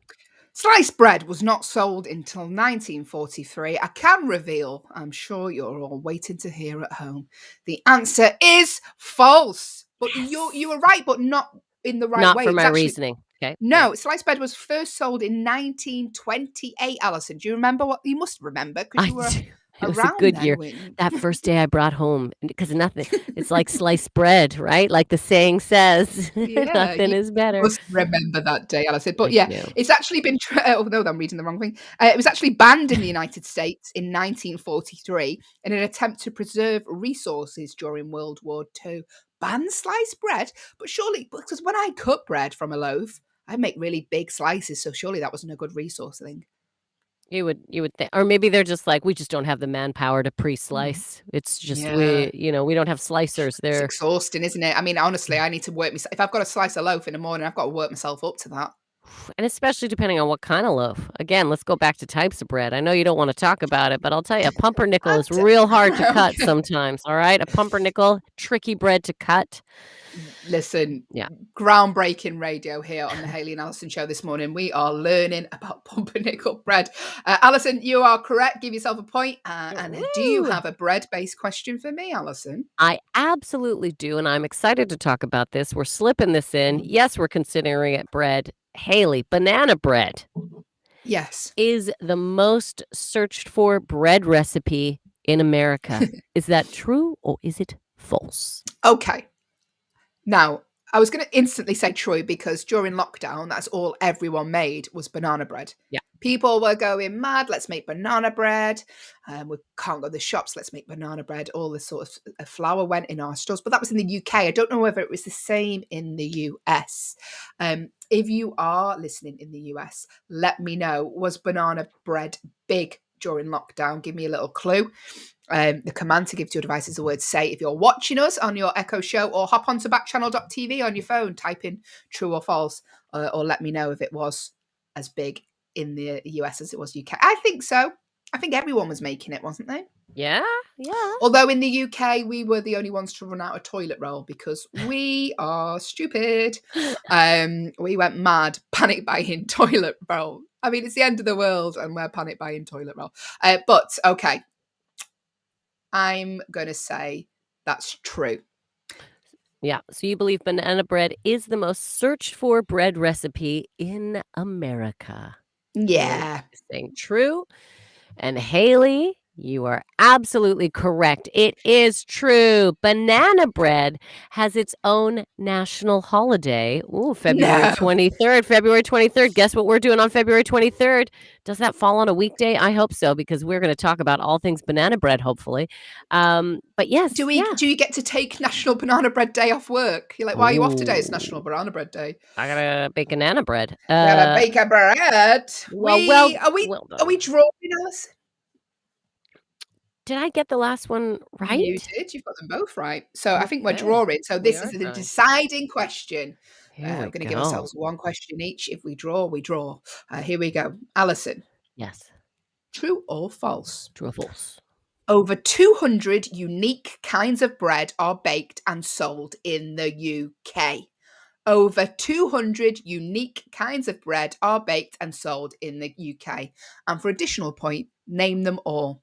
Sliced bread was not sold until 1943. I can reveal, I'm sure you're all waiting to hear at home. The answer is false. But you were right, but not in the right way. Not for my reasoning. Okay. No, sliced bread was first sold in 1928, Allyson. Do you remember what? You must remember because you were It was a good year. That first day I brought home, because nothing, it's like sliced bread, right? Like the saying says, nothing is better. You must remember that day, Allyson. But it's actually been, oh no, I'm reading the wrong thing. It was actually banned in the United States in 1943 in an attempt to preserve resources during World War II. Ban sliced bread? But surely, because when I cut bread from a loaf, I make really big slices, so surely that wasn't a good resource thing. You would think, or maybe they're just like, we just don't have the manpower to pre-slice. It's just Yeah. we don't have slicers. It's They're exhausting, isn't it? I mean, honestly, I need to work myself. If I've got to slice a loaf in the morning, I've got to work myself up to that. and especially depending on what kind of loaf. Again, let's go back to types of bread. I know you don't want to talk about it, but I'll tell you, a pumpernickel is real hard to cut Okay. sometimes. All right, a pumpernickel, tricky bread to cut. Listen, Yeah. groundbreaking radio here on the Hayley and Allyson show this morning. We are learning about pumpernickel bread. Allyson, you are correct. Give yourself a point. And do you Woo! have a bread-based question for me, Allyson? I absolutely do, and I'm excited to talk about this. We're slipping this in. Yes, we're considering it bread. Hayley, banana bread Yes. is the most searched for bread recipe in America. Is that true or is it false? Okay. Now, I was going to instantly say true because during lockdown, that's all everyone made was banana bread. Yeah. People were going mad. Let's make banana bread. We can't go to the shops. Let's make banana bread. All this sort of flour went in our stores, but that was in the UK. I don't know whether it was the same in the US. If you are listening in the US, let me know. Was banana bread big during lockdown? Give me a little clue. The command to give to your device is the word say. If you're watching us on your Echo Show, or hop onto backchannel.tv on your phone, type in true or false, or let me know if it was as big in the US as it was UK. I think so. I think everyone was making it, wasn't they? Yeah. Although in the UK, we were the only ones to run out of toilet roll because we are stupid. We went mad, panic buying toilet roll. I mean, it's the end of the world and we're panic buying toilet roll. But okay. I'm going to say that's true. Yeah. So you believe banana bread is the most searched for bread recipe in America. Yeah. Saying true. And Hayley, you are absolutely correct. It is true. Banana bread has its own national holiday. Ooh, February 23rd. February 23rd. Guess what we're doing on February 23rd? Does that fall on a weekday? I hope so, because we're going to talk about all things banana bread, hopefully. But yes. Do you get to take National Banana Bread Day off work? You're like, why are you off today? It's National Banana Bread Day. I gotta bake banana bread. Gotta bake a bread. Are we drawing, Allyson? Did I get the last one right? You did. You've got them both right. So I think we're drawing. So this is the deciding question. We're going to give ourselves one question each. If we draw, we draw. Here we go. Allyson. Yes. True or false? True or false? Over 200 unique kinds of bread are baked and sold in the UK. Over 200 unique kinds of bread are baked and sold in the UK. And for additional point, name them all.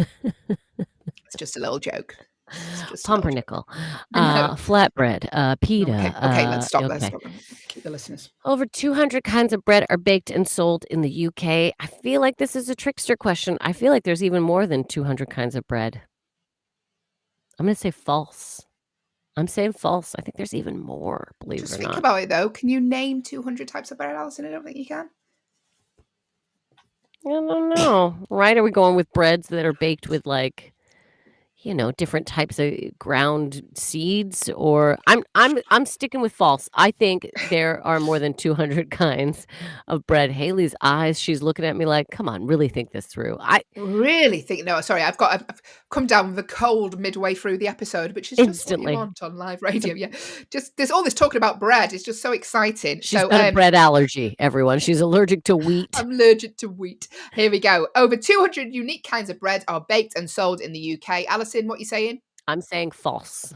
It's just a little joke. Pumpernickel, flatbread, pita. Okay, let's stop. Let's stop. Keep the listeners. Over 200 kinds of bread are baked and sold in the UK. I feel like this is a trickster question. I feel like there's even more than 200 kinds of bread. I'm going to say false. I'm saying false. I think there's even more, believe it or not. Just think about it, though. Can you name 200 types of bread, Allyson? I don't think you can. I don't know. Right? Are we going with breads that are baked with, like, different types of ground seeds? Or I'm sticking with false. I think there are more than 200 kinds of bread. Hayley's eyes, she's looking at me like, come on, really think this through. I really think, no, sorry, I've come down with a cold midway through the episode, which is instantly just what you want on live radio. Yeah, just there's all this talking about bread. It's just so exciting. She's got a bread allergy, everyone. She's allergic to wheat. I'm allergic to wheat. Here we go. Over 200 unique kinds of bread are baked and sold in the UK. Allyson, what are you saying? I'm saying false.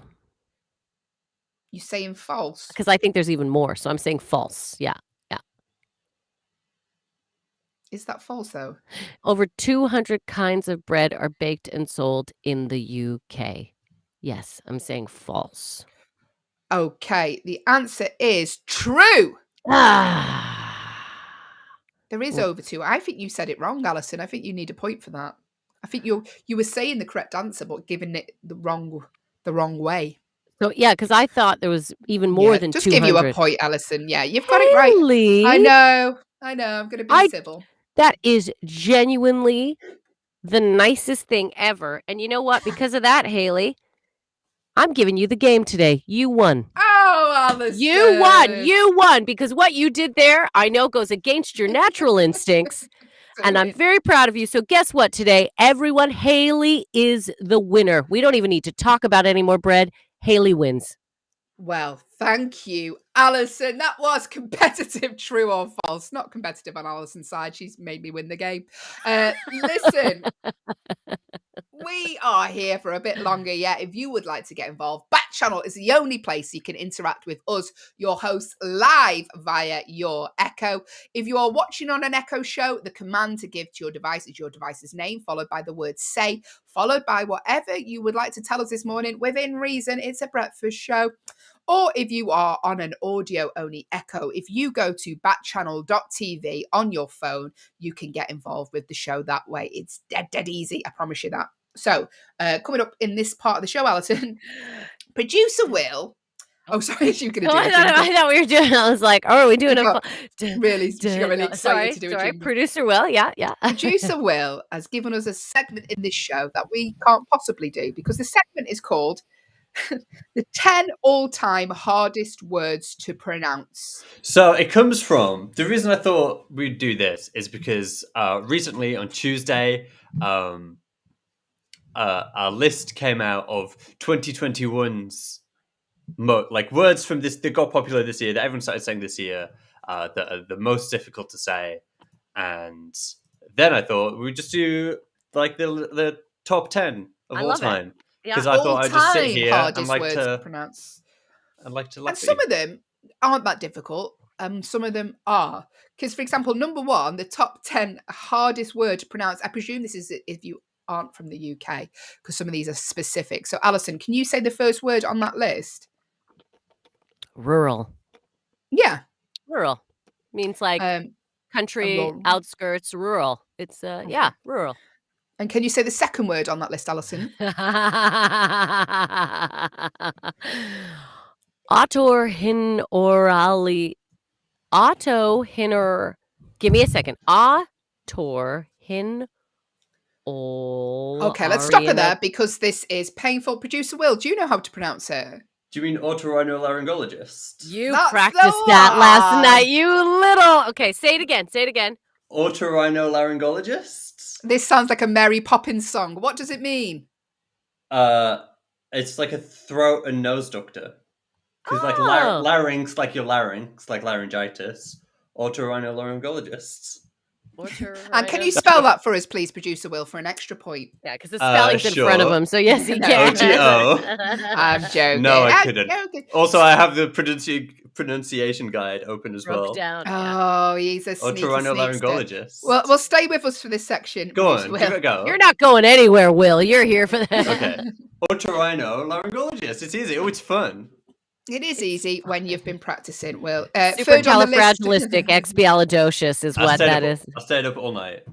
You saying false? Because I think there's even more. So I'm saying false. Yeah. Is that false, though? Over 200 kinds of bread are baked and sold in the UK. Yes, I'm saying false. Okay, the answer is true. There is over 2. I think you said it wrong, Allyson. I think you need a point for that. I think you were saying the correct answer, but giving it the wrong way. So yeah, because I thought there was even more than 200. Just give you a point, Allyson. Yeah, you've got it right. I know. I'm going to be civil. That is genuinely the nicest thing ever. And you know what? Because of that, Hayley, I'm giving you the game today. You won. Oh, Allyson. You won, because what you did there, I know, goes against your natural instincts. And I'm very proud of you. So guess what today? Everyone, Hayley is the winner. We don't even need to talk about any more bread. Hayley wins. Well, thank you, Allyson. That was competitive, true or false. Not competitive on Alyson's side. She's made me win the game. Listen, we are here for a bit longer yet. If you would like to get involved, Backchannel is the only place you can interact with us, your hosts, live via your Echo. If you are watching on an Echo show, the command to give to your device is your device's name, followed by the word say, followed by whatever you would like to tell us this morning. Within reason, it's a breakfast show. Or if you are on an audio-only Echo, if you go to backchannel.tv on your phone, you can get involved with the show that way. It's dead easy, I promise you that. So, coming up in this part of the show, Allyson, producer Will... Oh, sorry, you were going to do it. I thought we were doing. I was like, "Oh, are we doing really? She got really excited to do it. Sorry, producer Will, yeah. Producer Will has given us a segment in this show that we can't possibly do, because the segment is called the 10 all-time hardest words to pronounce. So it comes from, the reason I thought we'd do this is because recently on Tuesday, a list came out of 2021's words from this that got popular this year, that everyone started saying this year, that are the most difficult to say. And then I thought we'd just do like the top 10 of all time. Because I thought I'd just sit here and like to pronounce. And some of them aren't that difficult. Some of them are. Because, for example, number one, the top 10 hardest word to pronounce. I presume this is if you aren't from the UK, because some of these are specific. So, Allyson, can you say the first word on that list? Rural. Yeah. Rural. Means like country, outskirts, rural. It's, rural. And can you say the second word on that list, Allyson? Otorhinorali. Give me a second. Otorhin. Okay, let's stop it there, because this is painful. Producer Will, do you know how to pronounce it? Do you mean otorhinolaryngologist? You practiced that last night, you little... Okay, say it again. Otorhinolaryngologist? This sounds like a Mary Poppins song. What does it mean? It's like a throat and nose doctor. Because like larynx, like your larynx, like laryngitis. Otorhinolaryngologists. And can you spell that for us, please, Producer Will, for an extra point? Yeah, because the spelling's in front of him, so yes, he can. OTO. I'm joking. No, I couldn't. Also, I have the pronunciation guide open as well. Down, Oh, he's a sneaky otorhinolaryngologist. Well, stay with us for this section. Go on, give it a go. You're not going anywhere, Will. You're here for that. Okay. Otorhinolaryngologist. It's easy. Oh, it's fun. It is easy when you've been practicing, Will. Supercalifragilisticexpialidocious is what that is. I stayed up all night.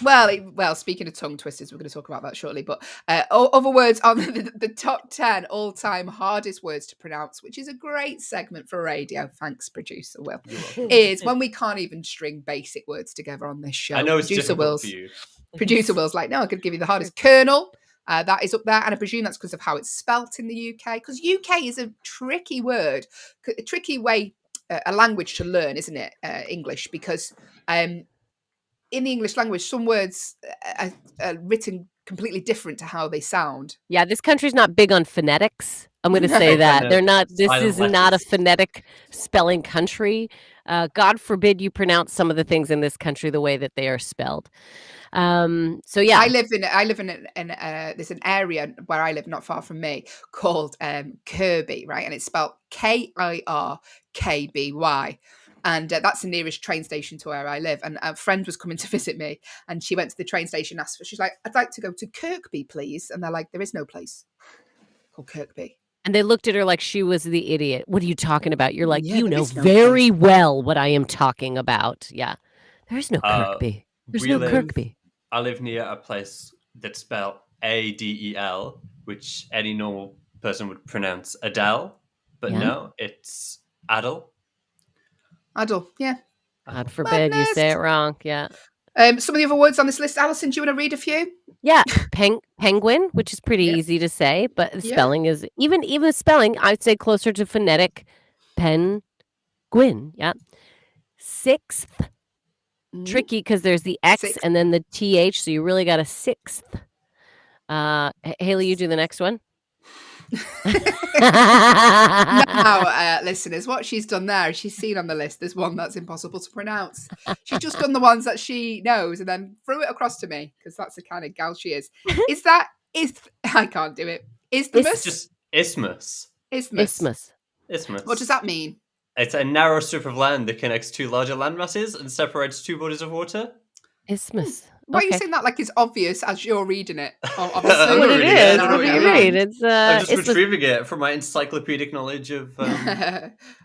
Well, speaking of tongue twisters, we're going to talk about that shortly. But other words on the top 10 all-time hardest words to pronounce, which is a great segment for radio. Thanks, Producer Will. Is when we can't even string basic words together on this show. I know it's difficult for you. Producer Will's like, no, I could give you the hardest. Colonel. That is up there, and I presume that's because of how it's spelt in the UK. Because UK is a tricky word, a tricky way, a language to learn, isn't it? English, because in the English language, some words are written completely different to how they sound. Yeah, this country's not big on phonetics. I'm going to say that. They're not. This is not a phonetic spelling country. God forbid you pronounce some of the things in this country the way that they are spelled. So yeah, I live in there's an area where I live not far from me called Kirby, right? And it's spelled Kirkby. And that's the nearest train station to where I live. And a friend was coming to visit me, and she went to the train station, asked for, she's like, I'd like to go to Kirkby, please. And they're like, there is no place called Kirkby. And they looked at her like she was the idiot. What are you talking about? You're like, you know very well what I am talking about. Yeah. There's no Kirkby. There's no Kirkby. I live near a place that's spelled Adel, which any normal person would pronounce Adele. But no, it's Adel. Adel, yeah. God forbid you say it wrong. Yeah. Some of the other words on this list, Alison, do you want to read a few? Yeah, penguin, which is pretty Yeah. easy to say, but the Yeah. spelling is even spelling, I'd say closer to phonetic penguin. Yeah. Sixth, tricky because there's the X Sixth. and then the TH, so you really got a sixth. Hayley, you do the next one. Now, listeners, what she's done there, she's seen on the list, there's one that's impossible to pronounce. She's just done the ones that she knows and then threw it across to me because that's the kind of gal she is. I can't do it. It's just isthmus. Isthmus. What does that mean? It's a narrow strip of land that connects two larger landmasses and separates two bodies of water. Isthmus. Why are you saying that like it's obvious as you're reading it? What it is. What do you read? It's I'm just retrieving it from my encyclopedic knowledge of.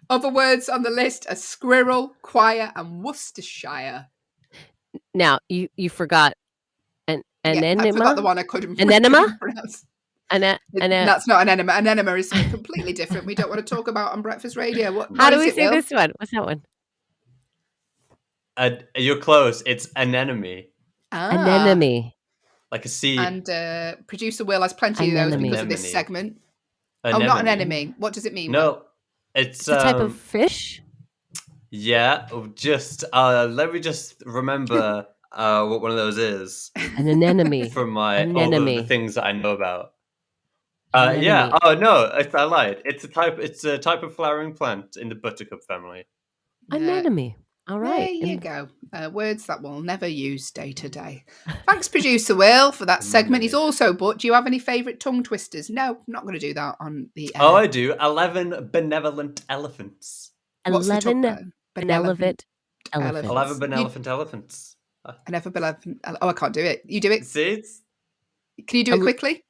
Other words on the list are squirrel, choir, and Worcestershire. Now you forgot an enema. I forgot the one I couldn't Enema? pronounce. That's not an enema. An enema is something completely different. We don't want to talk about on breakfast radio. How do we say this one? What's that one? You're close. It's anemone. Anemone. Like a seed. And producer Will has plenty of those because of this segment. Anemone. Oh, not an enemy. What does it mean? No, it's a type of fish. Yeah, just let me just remember what one of those is. An anemone. From all of the things that I know about. Yeah. Oh no, I lied. It's a type of flowering plant in the buttercup family. Anemone. All right. There you go. Words that we'll never use day to day. Thanks, producer Will, for that segment. He's also, but do you have any favourite tongue twisters? No, I'm not going to do that on the air. Oh, I do. 11 benevolent elephants. 11 benevolent elephants. 11 benevolent elephants. Oh, I can't do it. You do it. See? Can you do it quickly?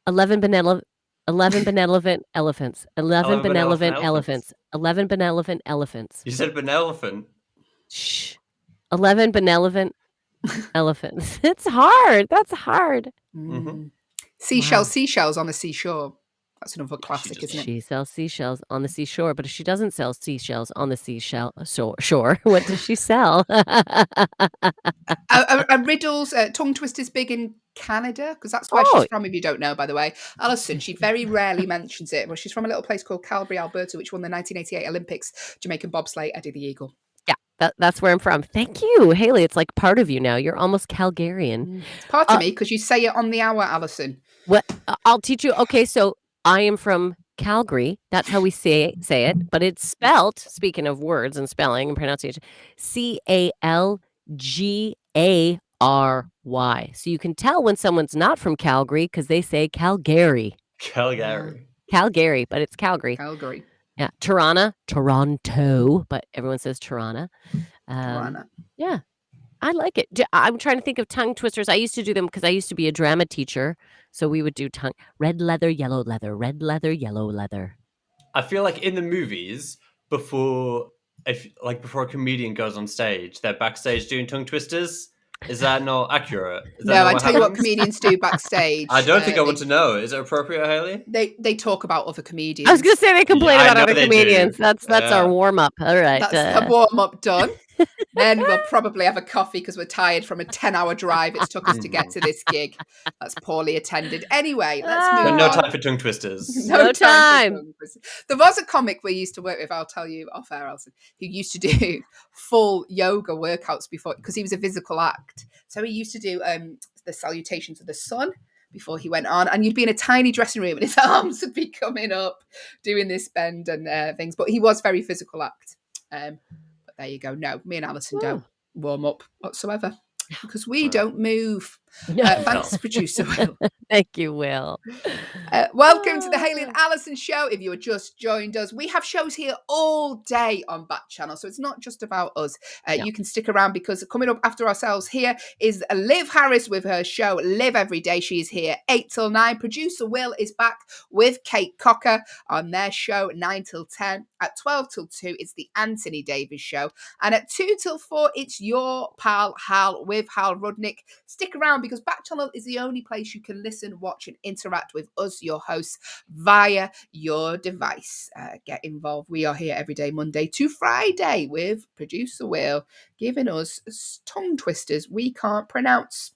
11 benevolent elephants. 11 benevolent elephants. 11 benevolent elephants. You said benevolent. Shh. 11 benevolent elephants. It's hard. That's hard. Mm. Seashells on the seashore. That's another classic, isn't it? She sells seashells on the seashore, but if she doesn't sell seashells on the shore, what does she sell? Are riddles, tongue twisters big in Canada? Because that's where she's from, if you don't know, by the way. Allyson, she very rarely mentions it. Well, she's from a little place called Calgary, Alberta, which won the 1988 Olympics, Jamaican bobsleigh, Eddie the Eagle. Yeah, that's where I'm from. Thank you, Hayley. It's like part of you now. You're almost Calgarian. It's part of me because you say it on the hour, Allyson. What? I'll teach you. Okay, so I am from Calgary. That's how we say it, but it's spelt, speaking of words and spelling and pronunciation, Calgary. So you can tell when someone's not from Calgary because they say Calgary. Calgary, but it's Calgary. Calgary. Yeah. Toronto, but everyone says Tirana. Yeah. I like it. I'm trying to think of tongue twisters. I used to do them because I used to be a drama teacher. So we would do red leather, yellow leather, red leather, yellow leather. I feel like in the movies, before a comedian goes on stage, they're backstage doing tongue twisters. Is that not accurate? No, I tell you what comedians do backstage. I don't think I want to know. Is it appropriate, Hayley? They talk about other comedians. I was going to say they complain about other comedians. That's our warm up. All right. That's a warm up done. Then we'll probably have a coffee because we're tired from a 10-hour drive it's took us to get to this gig. That's poorly attended. Anyway, let's move on. No time for tongue twisters. No time. There was a comic we used to work with, I'll tell you off air, Allyson, who used to do full yoga workouts before, because he was a physical act. So he used to do the salutation to the sun before he went on, and you'd be in a tiny dressing room and his arms would be coming up doing this bend and things. But he was very physical act. But there you go. No, me and Allyson don't warm up whatsoever because we don't move. Thanks, producer Will. Thank you, Will. Welcome to the Hayley and Allyson show. If you have just joined us, we have shows here all day on Backchannel, so it's not just about us. You can stick around because coming up after ourselves here is Liv Harris with her show Live Every Day. She's here 8 till 9. Producer Will is back with Kate Cocker on their show 9 till 10. At 12 till 2, it's the Anthony Davis show. And at 2 till 4, it's your pal Hal with Hal Rudnick. Stick around because Backchannel is the only place you can listen listen, watch, and interact with us, your hosts, via your device. Get involved. We are here every day, Monday to Friday, with producer Will giving us tongue twisters we can't pronounce.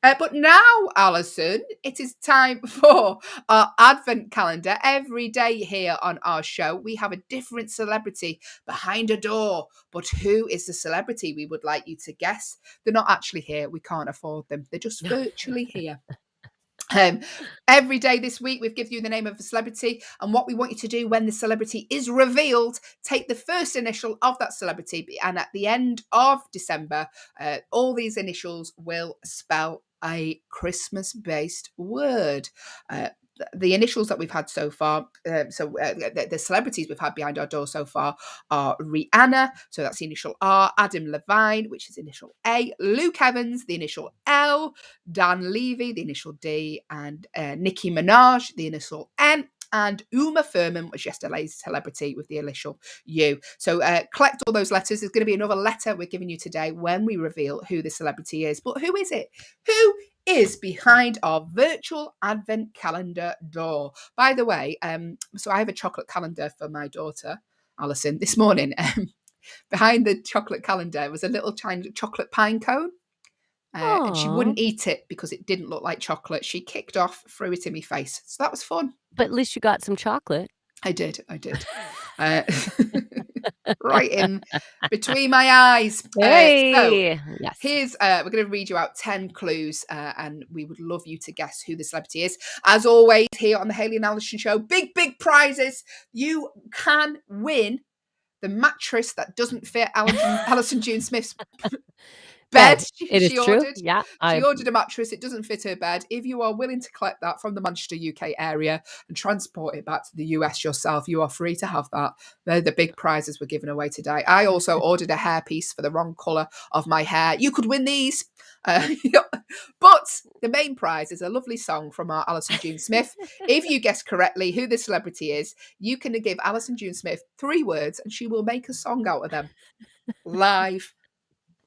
But now, Allyson, it is time for our advent calendar. Every day here on our show, we have a different celebrity behind a door. But who is the celebrity we would like you to guess? They're not actually here. We can't afford them. They're just virtually here. Every day this week, we've given you the name of a celebrity, and what we want you to do when the celebrity is revealed, take the first initial of that celebrity, and at the end of December, all these initials will spell a Christmas-based word. The initials that we've had so far, the celebrities we've had behind our door so far are Rihanna, so that's the initial R, Adam Levine, which is initial A, Luke Evans, the initial L, Dan Levy, the initial D, and Nicki Minaj, the initial N, and Uma Thurman was yesterday's celebrity with the initial U. So collect all those letters. There's going to be another letter we're giving you today when we reveal who the celebrity is. But who is it? Who is behind our virtual advent calendar door? By the way, so I have a chocolate calendar for my daughter, Allyson, this morning. Behind the chocolate calendar was a little tiny chocolate pine cone. And she wouldn't eat it because it didn't look like chocolate. She kicked off, threw it in my face. So that was fun. But at least you got some chocolate. I did. Right in between my eyes. Hey! Yes. Here's, we're going to read you out 10 clues, and we would love you to guess who the celebrity is. As always, here on the Hayley and Allyson Show, big prizes. You can win the mattress that doesn't fit Allyson June Smith's bed. It is true. Yeah, she ordered a mattress. It doesn't fit her bed. If you are willing to collect that from the Manchester, UK area and transport it back to the US yourself, you are free to have that. They're the big prizes we're giving away today. I also ordered a hairpiece for the wrong colour of my hair. You could win these. But the main prize is a lovely song from our Allyson June Smith. If you guess correctly who the celebrity is, you can give Allyson June Smith 3 words and she will make a song out of them live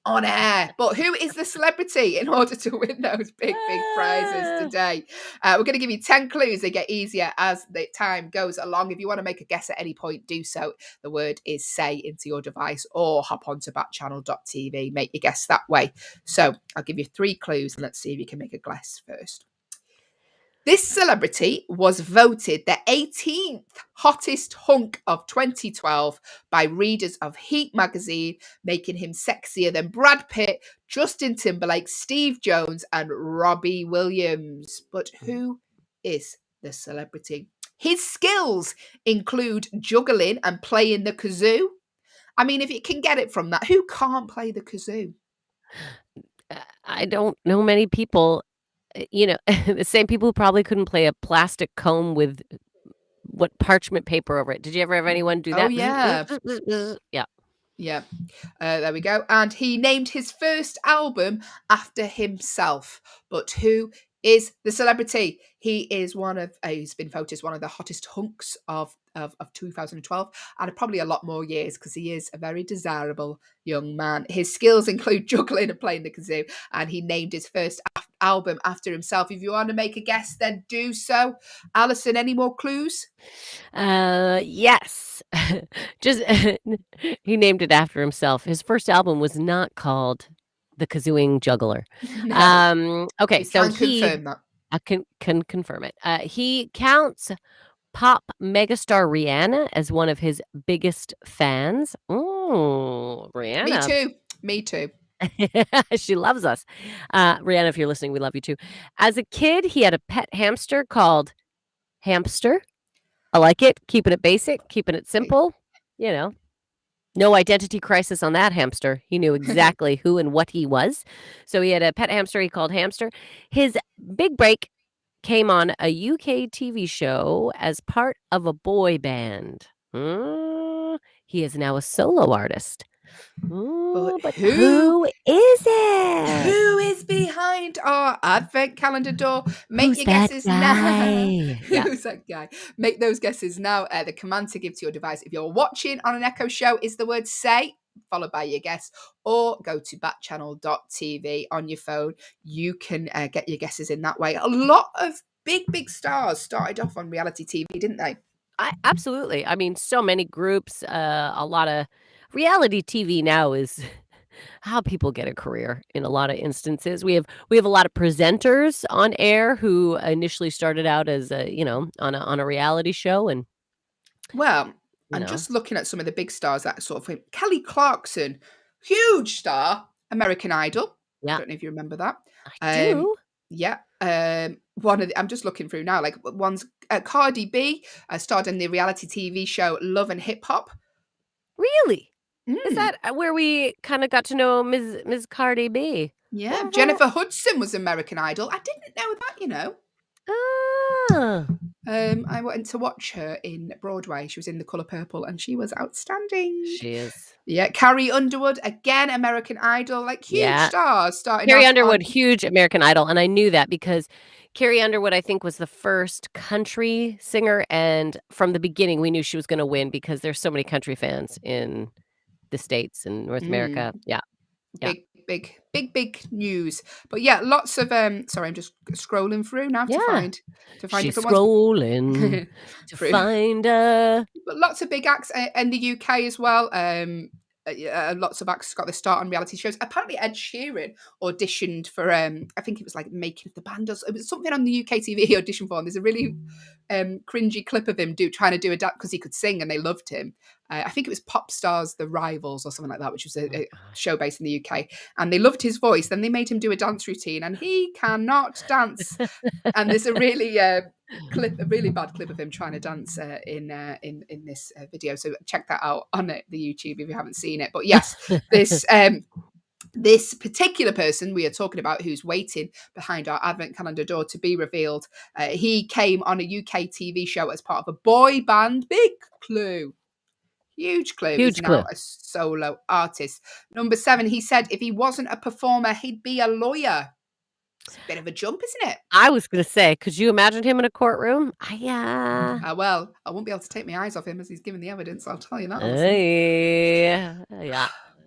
on air. But who is the celebrity in order to win those big prizes today? We're going to give you 10 clues. They get easier as the time goes along. If you want to make a guess at any point, do so. The word is say into your device or hop onto backchannel.tv. Make your guess that way. So I'll give you 3 clues and let's see if you can make a guess first. This celebrity was voted the 18th hottest hunk of 2012 by readers of Heat magazine, making him sexier than Brad Pitt, Justin Timberlake, Steve Jones, and Robbie Williams. But who is the celebrity? His skills include juggling and playing the kazoo. I mean, if you can get it from that, who can't play the kazoo? I don't know many people. The same people who probably couldn't play a plastic comb with parchment paper over it. Did you ever have anyone do that? Oh, yeah. Yeah. Yeah. There we go. And he named his first album after himself. But who is the celebrity? He is he's been voted as one of the hottest hunks of 2012 and probably a lot more years because he is a very desirable young man. His skills include juggling and playing the kazoo, and he named his first album after himself. If you want to make a guess, then do so. Allyson, any more clues? Yes. Just he named it after himself. His first album was not called The Kazooing Juggler. No. Okay, so confirm that. I can confirm it. He counts pop megastar Rihanna as one of his biggest fans. Oh, Rihanna. Me too. She loves us. Rihanna, if you're listening, we love you too. As a kid, he had a pet hamster called Hamster. I like it. Keeping it basic, keeping it simple. No identity crisis on that hamster. He knew exactly who and what he was. So he had a pet hamster he called Hamster. His big break came on a UK TV show as part of a boy band. He is now a solo artist. But who is it? Who is behind our advent calendar door? Make your guesses now. Who's that guy? Make those guesses now. The command to give to your device if you're watching on an Echo show is the word say followed by your guess, or go to backchannel.tv on your phone. You can get your guesses in that way. A lot of big stars started off on reality TV, didn't they? Absolutely. I mean, so many groups, a lot of reality TV now is how people get a career in a lot of instances. We have a lot of presenters on air who initially started out as on a reality show, and Well, you I'm know, just looking at some of the big stars that sort of thing. Kelly Clarkson, huge star, American Idol. I yeah, don't know if you remember that. I Um, do. yeah. I'm just looking through now. Like one's Cardi B starred in the reality TV show Love and Hip Hop. Really? Is Mm, that where we kind of got to know Ms. Cardi B? yeah. Mhm. Jennifer Hudson was American Idol. I didn't know that, you know. Ah, I went to watch her in Broadway. She was in The Colour Purple, and she was outstanding. she is. Yeah, Carrie Underwood, again, American Idol, like huge Yeah. stars starting Carrie off Underwood, on. huge American Idol, and I knew that because Carrie Underwood, I think, was the first country singer, and from the beginning, we knew she was gonna win because there's so many country fans in the States and North America. Mm, Yeah, yeah, big news. But yeah, lots of sorry, I'm just scrolling through now to yeah. find She's different ones. scrolling to Through. find a But lots of big acts in the UK as well. Lots of acts got their start on reality shows. Apparently, Ed Sheeran auditioned for I think it was like Making of the Band. It was something on the UK TV he auditioned for. And there's a really cringy clip of him trying to do a dance because he could sing and they loved him. I think it was Pop Stars The Rivals or something like that, which was a show based in the UK. And they loved his voice. Then they made him do a dance routine, and he cannot dance. And there's a really a really bad clip of him trying to dance in this video. So check that out on the YouTube if you haven't seen it. But yes, this particular person we are talking about, who's waiting behind our advent calendar door to be revealed, he came on a UK TV show as part of a boy band. Big clue. Huge clue. He's huge clue. now a solo artist. Number 7, he said if he wasn't a performer, he'd be a lawyer. It's a bit of a jump, isn't it? I was gonna say, could you imagine him in a courtroom? Well, I won't be able to take my eyes off him as he's giving the evidence. I'll tell you that.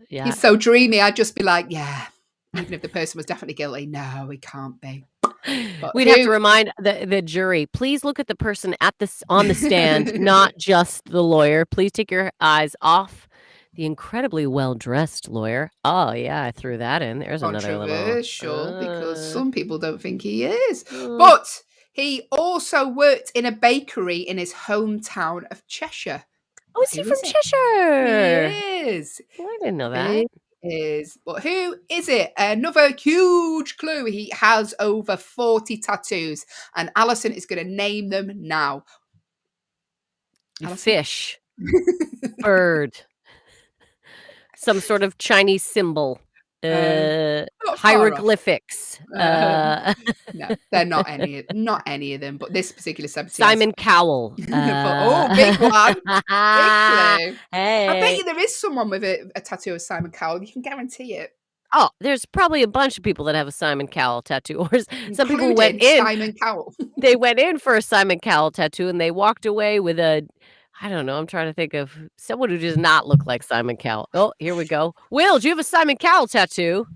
Yeah. He's so dreamy. I'd just be like, yeah. Even if the person was definitely guilty, no, he can't be. But We'd have to remind the jury, please look at the person on the stand, not just the lawyer. Please take your eyes off the incredibly well-dressed lawyer. Oh, yeah, I threw that in. There's another little controversial because some people don't think he is. Mm. But he also worked in a bakery in his hometown of Cheshire. Oh, is he Who from is it? Cheshire? He is. Oh, I didn't know that. He is. But who is it? Another huge clue. He has over 40 tattoos, and Allyson is going to name them now. Allyson? Fish, bird, some sort of Chinese symbol, Not far off. hieroglyphics. No, they're not any of them. But this particular celebrity, Simon Cowell. Big one, big clue. Hey. I bet you there is someone with a tattoo of Simon Cowell. You can guarantee it. Oh, there's probably a bunch of people that have a Simon Cowell tattoo. Or some people Including went in. Simon Cowell. They went in for a Simon Cowell tattoo and they walked away with I don't know. I'm trying to think of someone who does not look like Simon Cowell. Oh, here we go. Will, do you have a Simon Cowell tattoo?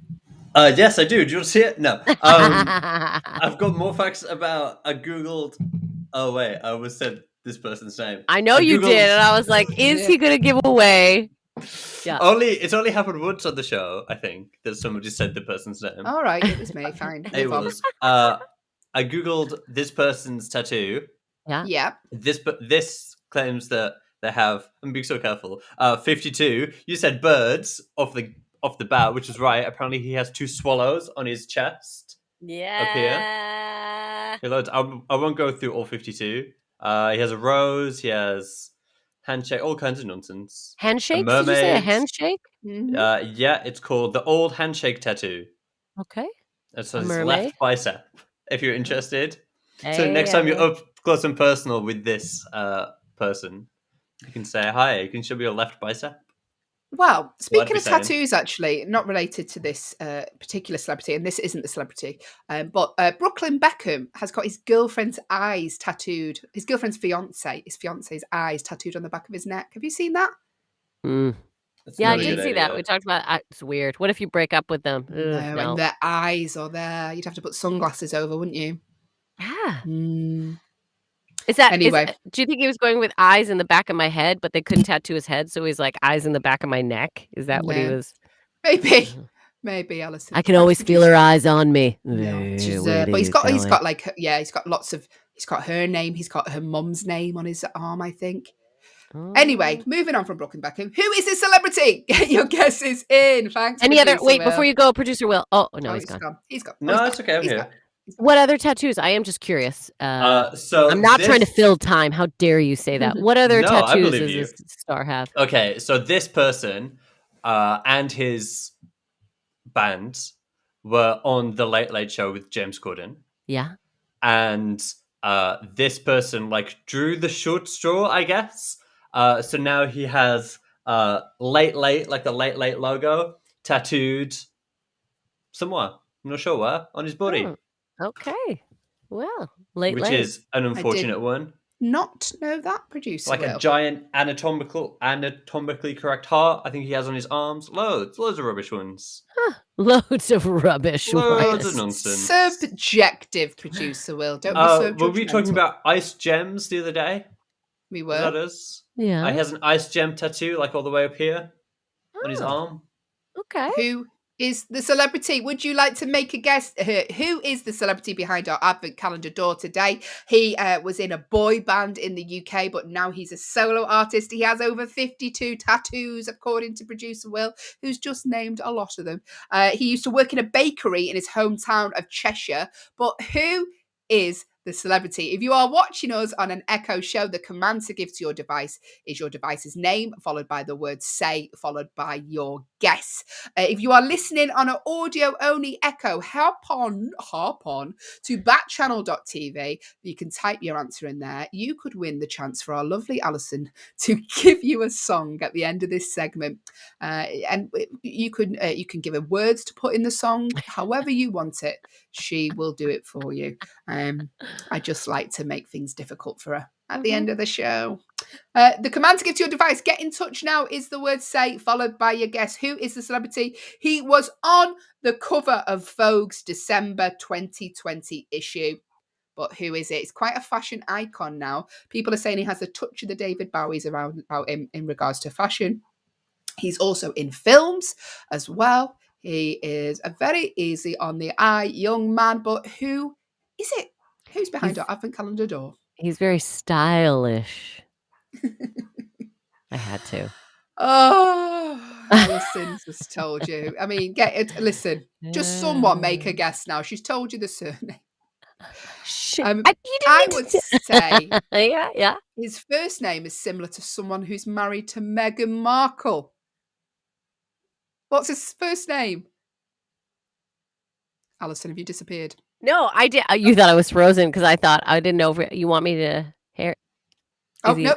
Yes, I do. Do you want to see it? No. I've got more facts about. I googled. Oh wait, I almost said this person's name. I know you did, and I was like, "Is he going to give away?" Yeah. It's only happened once on the show. I think that somebody said the person's name. All right, it was me. Fine. It was. I googled this person's tattoo. Yeah. This claims that they have. I'm being so careful. 52. You said birds off the bat, which is right. Apparently, he has 2 swallows on his chest. Yeah. Up here. I won't go through all 52. He has a rose. He has handshake, all kinds of nonsense. Handshake? Did you say a handshake? Mm-hmm. Yeah, it's called the old handshake tattoo. Okay. It's on his left bicep. If you're interested. So next Hey, time you're up close and personal with this person, you can say hi. You can show me your left bicep. Well, speaking of saying. tattoos, actually, not related to this particular celebrity, and this isn't the celebrity, but Brooklyn Beckham has got his girlfriend's eyes tattooed. His girlfriend's fiance's eyes tattooed on the back of his neck. Have you seen that? That's Yeah, I not a did good see that. idea. We talked about it's weird. What if you break up with them? No, Ugh, no. and their eyes are there. You'd have to put sunglasses over, wouldn't you? Yeah. Mm. Is that Anyway. do you think he was going with eyes in the back of my head, but they couldn't tattoo his head, so he's like eyes in the back of my neck? Is that what he No. was? Maybe. Maybe, Allyson. I can Thanks, always feel producer. her eyes on me. No, she's Where do but he's you got going? like he's got lots of he's got her name, he's got her mum's name on his arm, I think. Anyway, Oh. moving on from Brooklyn Beckham. Who is this celebrity? Get your guesses in. Thanks. Any other? producer Wait, Will. before you go, producer Will. Oh no, Oh, he's gone. He's gone. No, it's okay. I'm He's here. gone. What other tattoos? I am just curious. So I'm not trying to this- fill time. How dare you say that? What other No, I tattoos believe does you. this star have? Okay, so this person and his band were on the Late Late Show with James Corden, Yeah. and this person like drew the short straw, I guess. So now he has Late Late, like the Late Late logo, tattooed somewhere. I'm not sure where on his body, Okay. Well, late. is an unfortunate one. Not know that, producer Like Will. a giant anatomically correct heart. I think he has on his arms. Loads of rubbish ones. Loads of rubbish. Loads ones. of nonsense. Subjective, producer Will. Don't be so Were we talking judgmental. about ice gems the other day? We Was that were. us? Yeah. He has an ice gem tattoo, like all the way up here on his Oh, arm. okay. Who is the celebrity? Would you like to make a guess? Who is the celebrity behind our advent calendar door today? He was in a boy band in the UK, but now he's a solo artist. He has over 52 tattoos, according to producer Will, who's just named a lot of them. He used to work in a bakery in his hometown of Cheshire. But who is the celebrity? If you are watching us on an Echo show, the command to give to your device is your device's name, followed by the word say, followed by your guess. If you are listening on an audio-only Echo, hop on to backchannel.tv. You can type your answer in there. You could win the chance for our lovely Allyson to give you a song at the end of this segment. And you can give her words to put in the song, however you want it. She will do it for you. I just like to make things difficult for her at the end of the show. The command to give to your device, get in touch now, is the word say, followed by your guess. Who is the celebrity? He was on the cover of Vogue's December 2020 issue. But who is it? It's quite a fashion icon now. People are saying he has a touch of the David Bowies around about him in regards to fashion. He's also in films as well. He is a very easy on the eye young man. But who is it? Who's behind our advent calendar door? He's very stylish. I had to. Oh, Allyson just told you. I mean, get it. Listen, just someone make a guess now. She's told you the surname. I would say yeah. his first name is similar to someone who's married to Meghan Markle. What's his first name? Allyson, have you disappeared? No, I did. You thought I was frozen because I thought I didn't know if you want me to hear. Oh, no.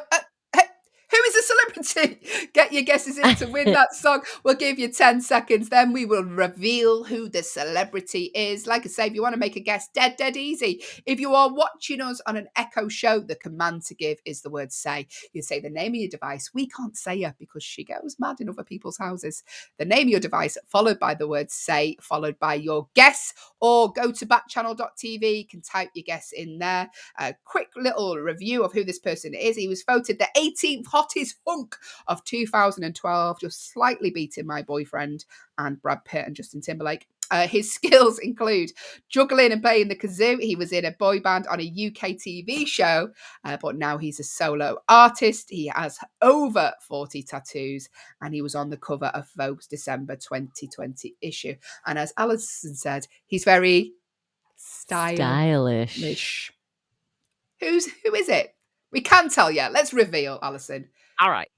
Hey, who is a celebrity? Get your guesses in to win that song. We'll give you 10 seconds. Then we will reveal who the celebrity is. Like I say, if you want to make a guess, dead easy. If you are watching us on an Echo show, the command to give is the word say. You say the name of your device. We can't say her because she goes mad in other people's houses. The name of your device, followed by the word say, followed by your guess, or go to backchannel.tv. You can type your guess in there. A quick little review of who this person is. He was voted the 18th hottest hunk of 2012, just slightly beating My Boyfriend and Brad Pitt and Justin Timberlake. His skills include juggling and playing the kazoo. He was in a boy band on a UK TV show, but now he's a solo artist. He has over 40 tattoos, and he was on the cover of Vogue's December 2020 issue. And as Allyson said, he's very stylish. Who is it? We can tell you. Let's reveal, Allyson. All right.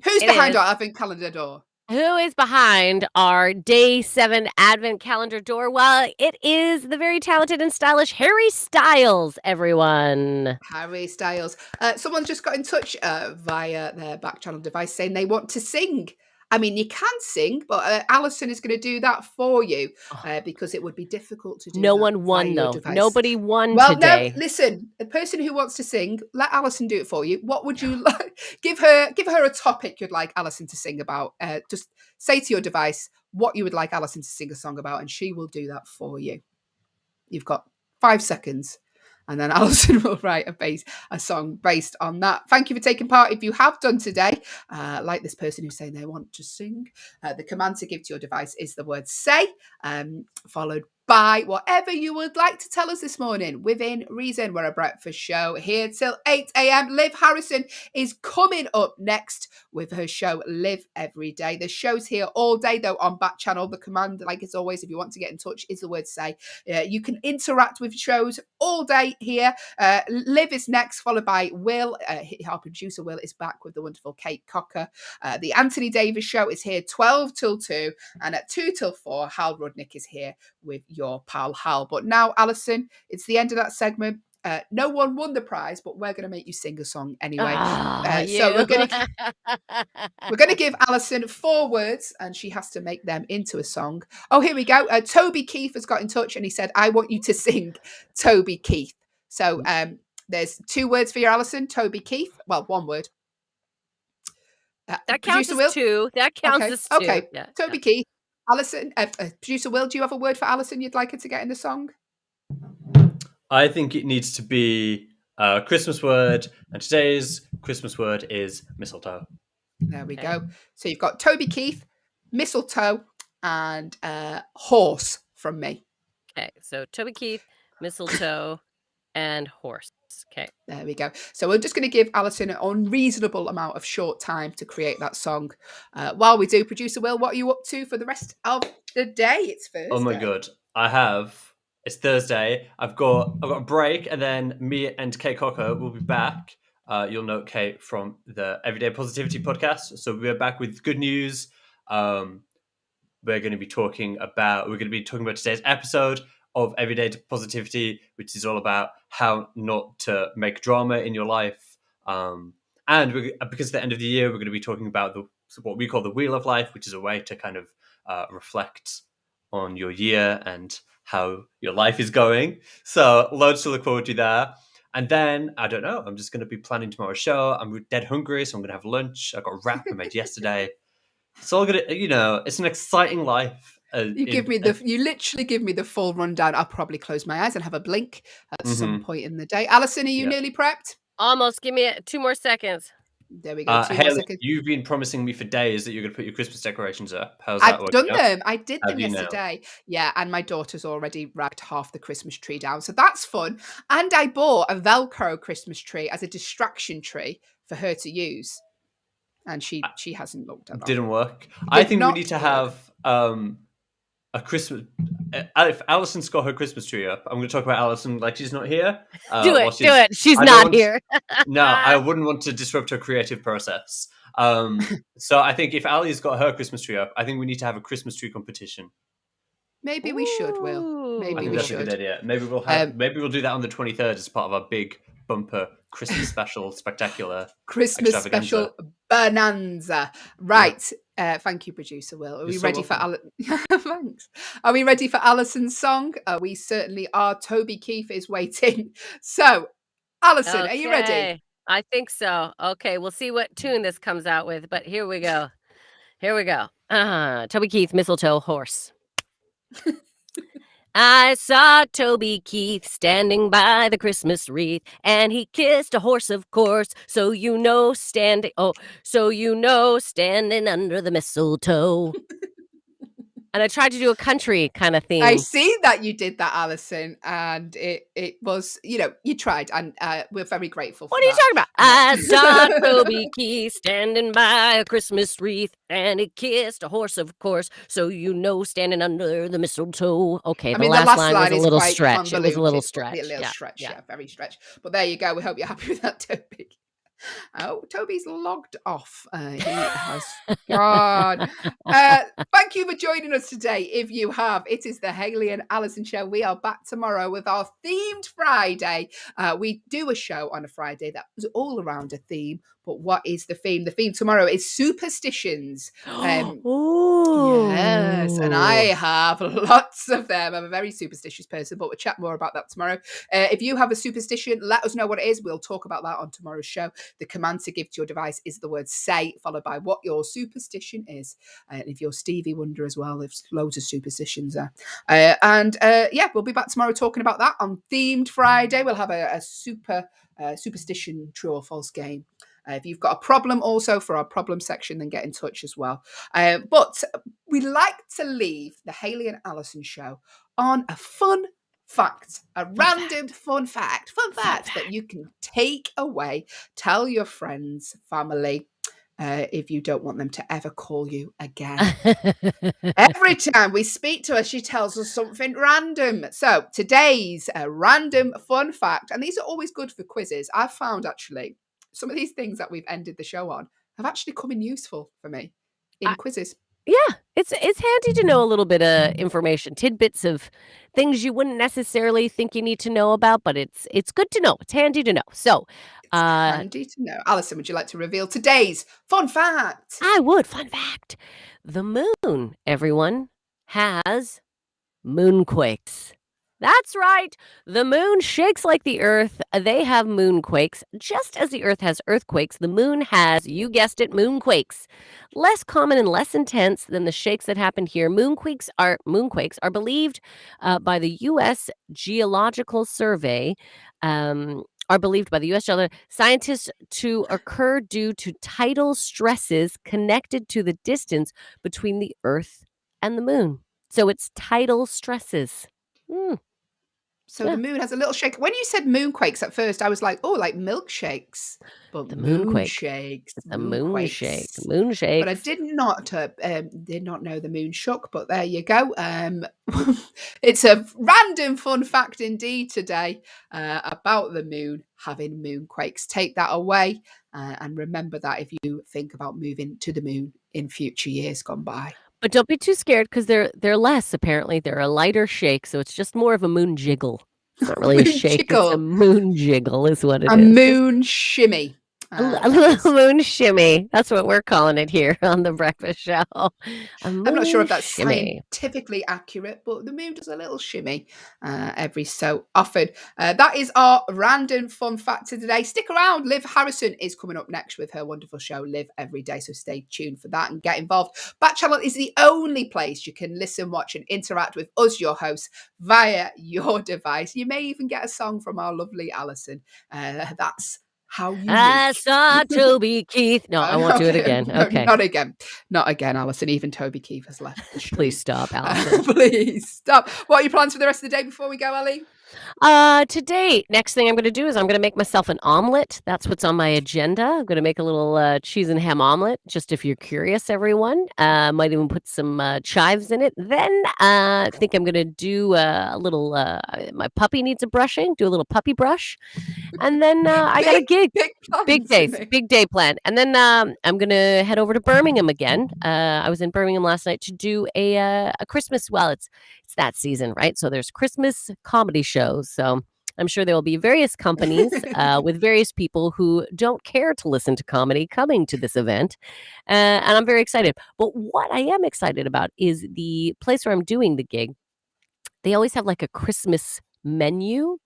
Who's behind our advent calendar door? Who is behind our day 7 advent calendar door? Well, it is the very talented and stylish Harry Styles, everyone. Harry Styles. Someone just got in touch via their back channel device saying they want to sing I mean, you can sing, but Allyson is going to do that for you because it would be difficult to do No that one via won, your though. device. Nobody won Well, today. no, listen, the person who wants to sing, let Allyson do it for you. What would you like? Give her a topic you'd like Allyson to sing about. Just say to your device what you would like Allyson to sing a song about, and she will do that for you. You've got 5 seconds. And then Allyson will write a song based on that. Thank you for taking part if you have done today. Like this person who's saying they want to sing. The command to give to your device is the word say, followed by whatever you would like to tell us this morning. Within reason, we're a breakfast show here till 8 a.m. Liv Harrison is coming up next with her show Live Every Day. The show's here all day, though, on Backchannel. The command, like as always, if you want to get in touch, is the word say. You can interact with shows all day here. Liv is next, followed by Will. Our producer Will is back with the wonderful Kate Cocker. The Anthony Davis show is here 12 till 2, and at 2 till 4, Hal Rudnick is here with your pal Hal. But now, Allyson, it's the end of that segment. No one won the prize, but we're going to make you sing a song anyway. So we're going to give Allyson 4 words, and she has to make them into a song. Oh, here we go. Toby Keith has got in touch, and he said, "I want you to sing Toby Keith." So there's 2 words for you, Allyson. Toby Keith. Well, 1 word. That counts as 2. That counts as 2. Okay. Yeah, Toby Keith. Allyson. Producer Will, do you have a word for Allyson you'd like her to get in the song? I think it needs to be a Christmas word, and today's Christmas word is mistletoe. There we go. So you've got Toby Keith, mistletoe, and horse from me. Okay, so Toby Keith, mistletoe, and horse. Okay. There we go. So we're just going to give Allyson an unreasonable amount of short time to create that song. While we do, producer Will, what are you up to for the rest of the day? It's Thursday. Oh my god, it's Thursday. I've got a break, and then me and Kate Cocker will be back. You'll know Kate from the Everyday Positivity podcast. So we're back with good news. We're going to be talking about today's episode of Everyday Positivity, which is all about how not to make drama in your life. And because at the end of the year, we're going to be talking about what we call the Wheel of Life, which is a way to kind of reflect on your year and how your life is going. So loads to look forward to there. And then, I don't know, I'm just going to be planning tomorrow's show. I'm dead hungry, so I'm going to have lunch. I got a wrap I made yesterday. It's all going to, it's an exciting life. You literally give me the full rundown. I'll probably close my eyes and have a blink at some point in the day. Allyson, are you nearly prepped? Almost. Give me 2 more seconds. There we go. 2 Hayley, more seconds. You've been promising me for days that you're going to put your Christmas decorations up. How's that I've done them. I did them yesterday. Now? Yeah, and my daughter's already ragged half the Christmas tree down. So that's fun. And I bought a Velcro Christmas tree as a distraction tree for her to use. And she hasn't looked at that. Didn't work. I think we need to have a Christmas. If Alyson's got her Christmas tree up, I'm going to talk about Allyson like she's not here. Do it. She's not here. No, I wouldn't want to disrupt her creative process. So I think if Ally's got her Christmas tree up, I think we need to have a Christmas tree competition. Maybe we should, Will. Maybe we should. That's a good idea. Maybe we'll do that on the 23rd as part of our big bumper Christmas special spectacular Christmas special bonanza. Right. Thank you, producer Will. Are we ready for Thanks. Are we ready for Allyson's song? We certainly are. Toby Keith is waiting. So, Allyson, are you ready? I think so. Okay, we'll see what tune this comes out with, but here we go. Toby Keith, mistletoe, horse. I saw Toby Keith standing by the Christmas wreath, and he kissed a horse, of course, so you know standing under the mistletoe. And I tried to do a country kind of theme. I see that you did that, Allyson, and it was, you tried, and we're very grateful for that. What are you talking about? I saw Toby Keith standing by a Christmas wreath, and he kissed a horse, of course, so you know standing under the mistletoe. Okay, the last line was a little stretch. It was a little stretch. Yeah, very stretch. But there you go. We hope you're happy with that, Toby. Oh, Toby's logged off. He has gone. Thank you for joining us today. If you have, it is the Hayley and Allyson show. We are back tomorrow with our themed Friday. We do a show on a Friday that is all around a theme. But what is the theme? The theme tomorrow is superstitions. Yes, and I have lots of them. I'm a very superstitious person, but we'll chat more about that tomorrow. If you have a superstition, let us know what it is. We'll talk about that on tomorrow's show. The command to give to your device is the word say, followed by what your superstition is. And if you're Stevie Wonder as well, there's loads of superstitions there. Yeah, we'll be back tomorrow talking about that on Themed Friday. We'll have a superstition true or false game. If you've got a problem also for our problem section, then get in touch as well. But we like to leave the Hayley and Allyson show on a fun fact, random fun fact that you can take away, tell your friends, family, if you don't want them to ever call you again. Every time we speak to her, she tells us something random. So today's random fun fact, and these are always good for quizzes. I've found actually some of these things that we've ended the show on have actually come in useful for me in quizzes. Yeah, it's handy to know a little bit of information, tidbits of things you wouldn't necessarily think you need to know about, but it's good to know. It's handy to know. So, handy to know. Allyson, would you like to reveal today's fun fact? I would. Fun fact. The moon, everyone, has moonquakes. That's right. The moon shakes like the earth. They have moonquakes. Just as the earth has earthquakes, the moon has, you guessed it, moonquakes. Less common and less intense than the shakes that happen here. Moonquakes are believed by the U.S. Geological Survey. Are believed by the U.S. scientists to occur due to tidal stresses connected to the distance between the Earth and the moon. So it's tidal stresses. So the moon has a little shake. When you said moonquakes at first, I was like, oh, like milkshakes. But The moonquakes. It's a moonshake. Moonshake. But I did not know the moon shook, but there you go. It's a random fun fact indeed today about the moon having moonquakes. Take that away and remember that if you think about moving to the moon in future years gone by. But don't be too scared because they're less, apparently. They're a lighter shake, so it's just more of a moon jiggle. It's not really a shake. Jiggle. It's a moon jiggle is what it is. A moon shimmy. A little moon shimmy. That's what we're calling it here on the breakfast show. I'm not sure if that's scientifically accurate, but the moon does a little shimmy every so often. That is our random fun fact today. Stick around. Liv Harrison is coming up next with her wonderful show, Live Every Day. So stay tuned for that and get involved. Backchannel is the only place you can listen, watch, and interact with us, your hosts, via your device. You may even get a song from our lovely Allyson. That's how you I saw Toby Keith. No, I won't do it again. Okay. Not again, Allyson. Even Toby Keith has left the street. Please stop, Allyson. Please stop. What are your plans for the rest of the day before we go, Ellie? Today, next thing I'm going to do is I'm going to make myself an omelet. That's what's on my agenda. I'm going to make a little cheese and ham omelet, just if you're curious, everyone. Might even put some chives in it. Then I think I'm going to do a little, my puppy needs a brushing, do a little puppy brush. And then I got a gig. Big day planned. And then I'm going to head over to Birmingham again. I was in Birmingham last night to do a Christmas, it's that season, right? So there's Christmas comedy shows. So I'm sure there will be various companies with various people who don't care to listen to comedy coming to this event. And I'm very excited. But what I am excited about is the place where I'm doing the gig. They always have like a Christmas menu.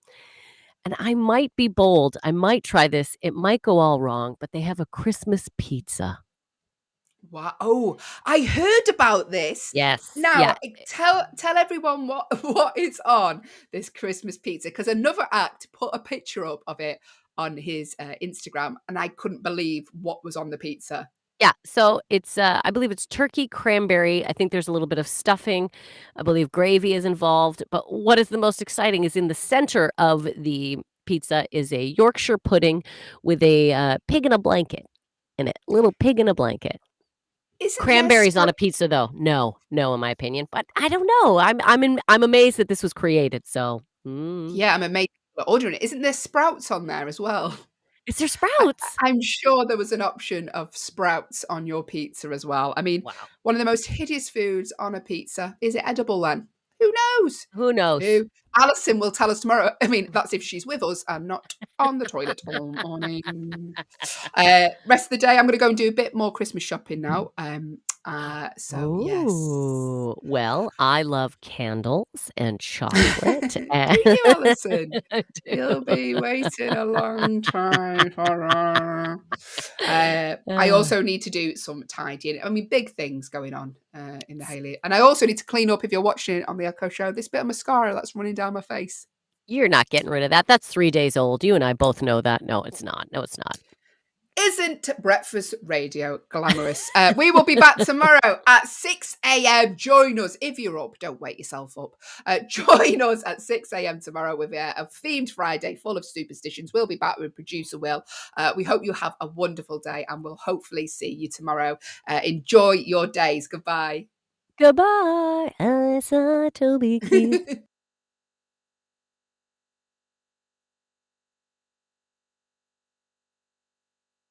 And I might be bold. I might try this. It might go all wrong, but they have a Christmas pizza. Wow. Oh, I heard about this. Yes. Now, tell everyone what is on this Christmas pizza, because another act put a picture up of it on his Instagram, and I couldn't believe what was on the pizza. Yeah, so it's, I believe it's turkey, cranberry. I think there's a little bit of stuffing. I believe gravy is involved. But what is the most exciting is in the center of the pizza is a Yorkshire pudding with a pig in a blanket in it. Little pig in a blanket. Cranberries on a pizza, though. No, in my opinion. But I don't know. I'm amazed that this was created. So yeah, I'm amazed. Ordering it. Isn't there sprouts on there as well? Is there sprouts? I'm sure there was an option of sprouts on your pizza as well. I mean, Wow. one of the most hideous foods on a pizza. Is it edible then? Who knows? Who knows? Who? Allyson will tell us tomorrow. I mean, that's if she's with us and not on the toilet all morning. Rest of the day, I'm going to go and do a bit more Christmas shopping now. So, yes. Ooh, well, I love candles and chocolate. Do And you, Allyson? I do. You'll be waiting a long time for her. I Uh, also need to do some tidying. I mean, big things going on in the Hayley. And I also need to clean up, if you're watching it on the Echo Show, this bit of mascara that's running down my face. You're not getting rid of that. That's 3 days old. You and I both know that. No, it's not. No, it's not. Isn't breakfast radio glamorous? We will be back tomorrow at 6 a.m. Join us if you're up. Don't wake yourself up. Join us at 6 a.m. tomorrow with a themed Friday full of superstitions. We'll be back with producer Will. We hope you have a wonderful day and we'll hopefully see you tomorrow. Enjoy your days. Goodbye. Goodbye. I saw Toby Keith.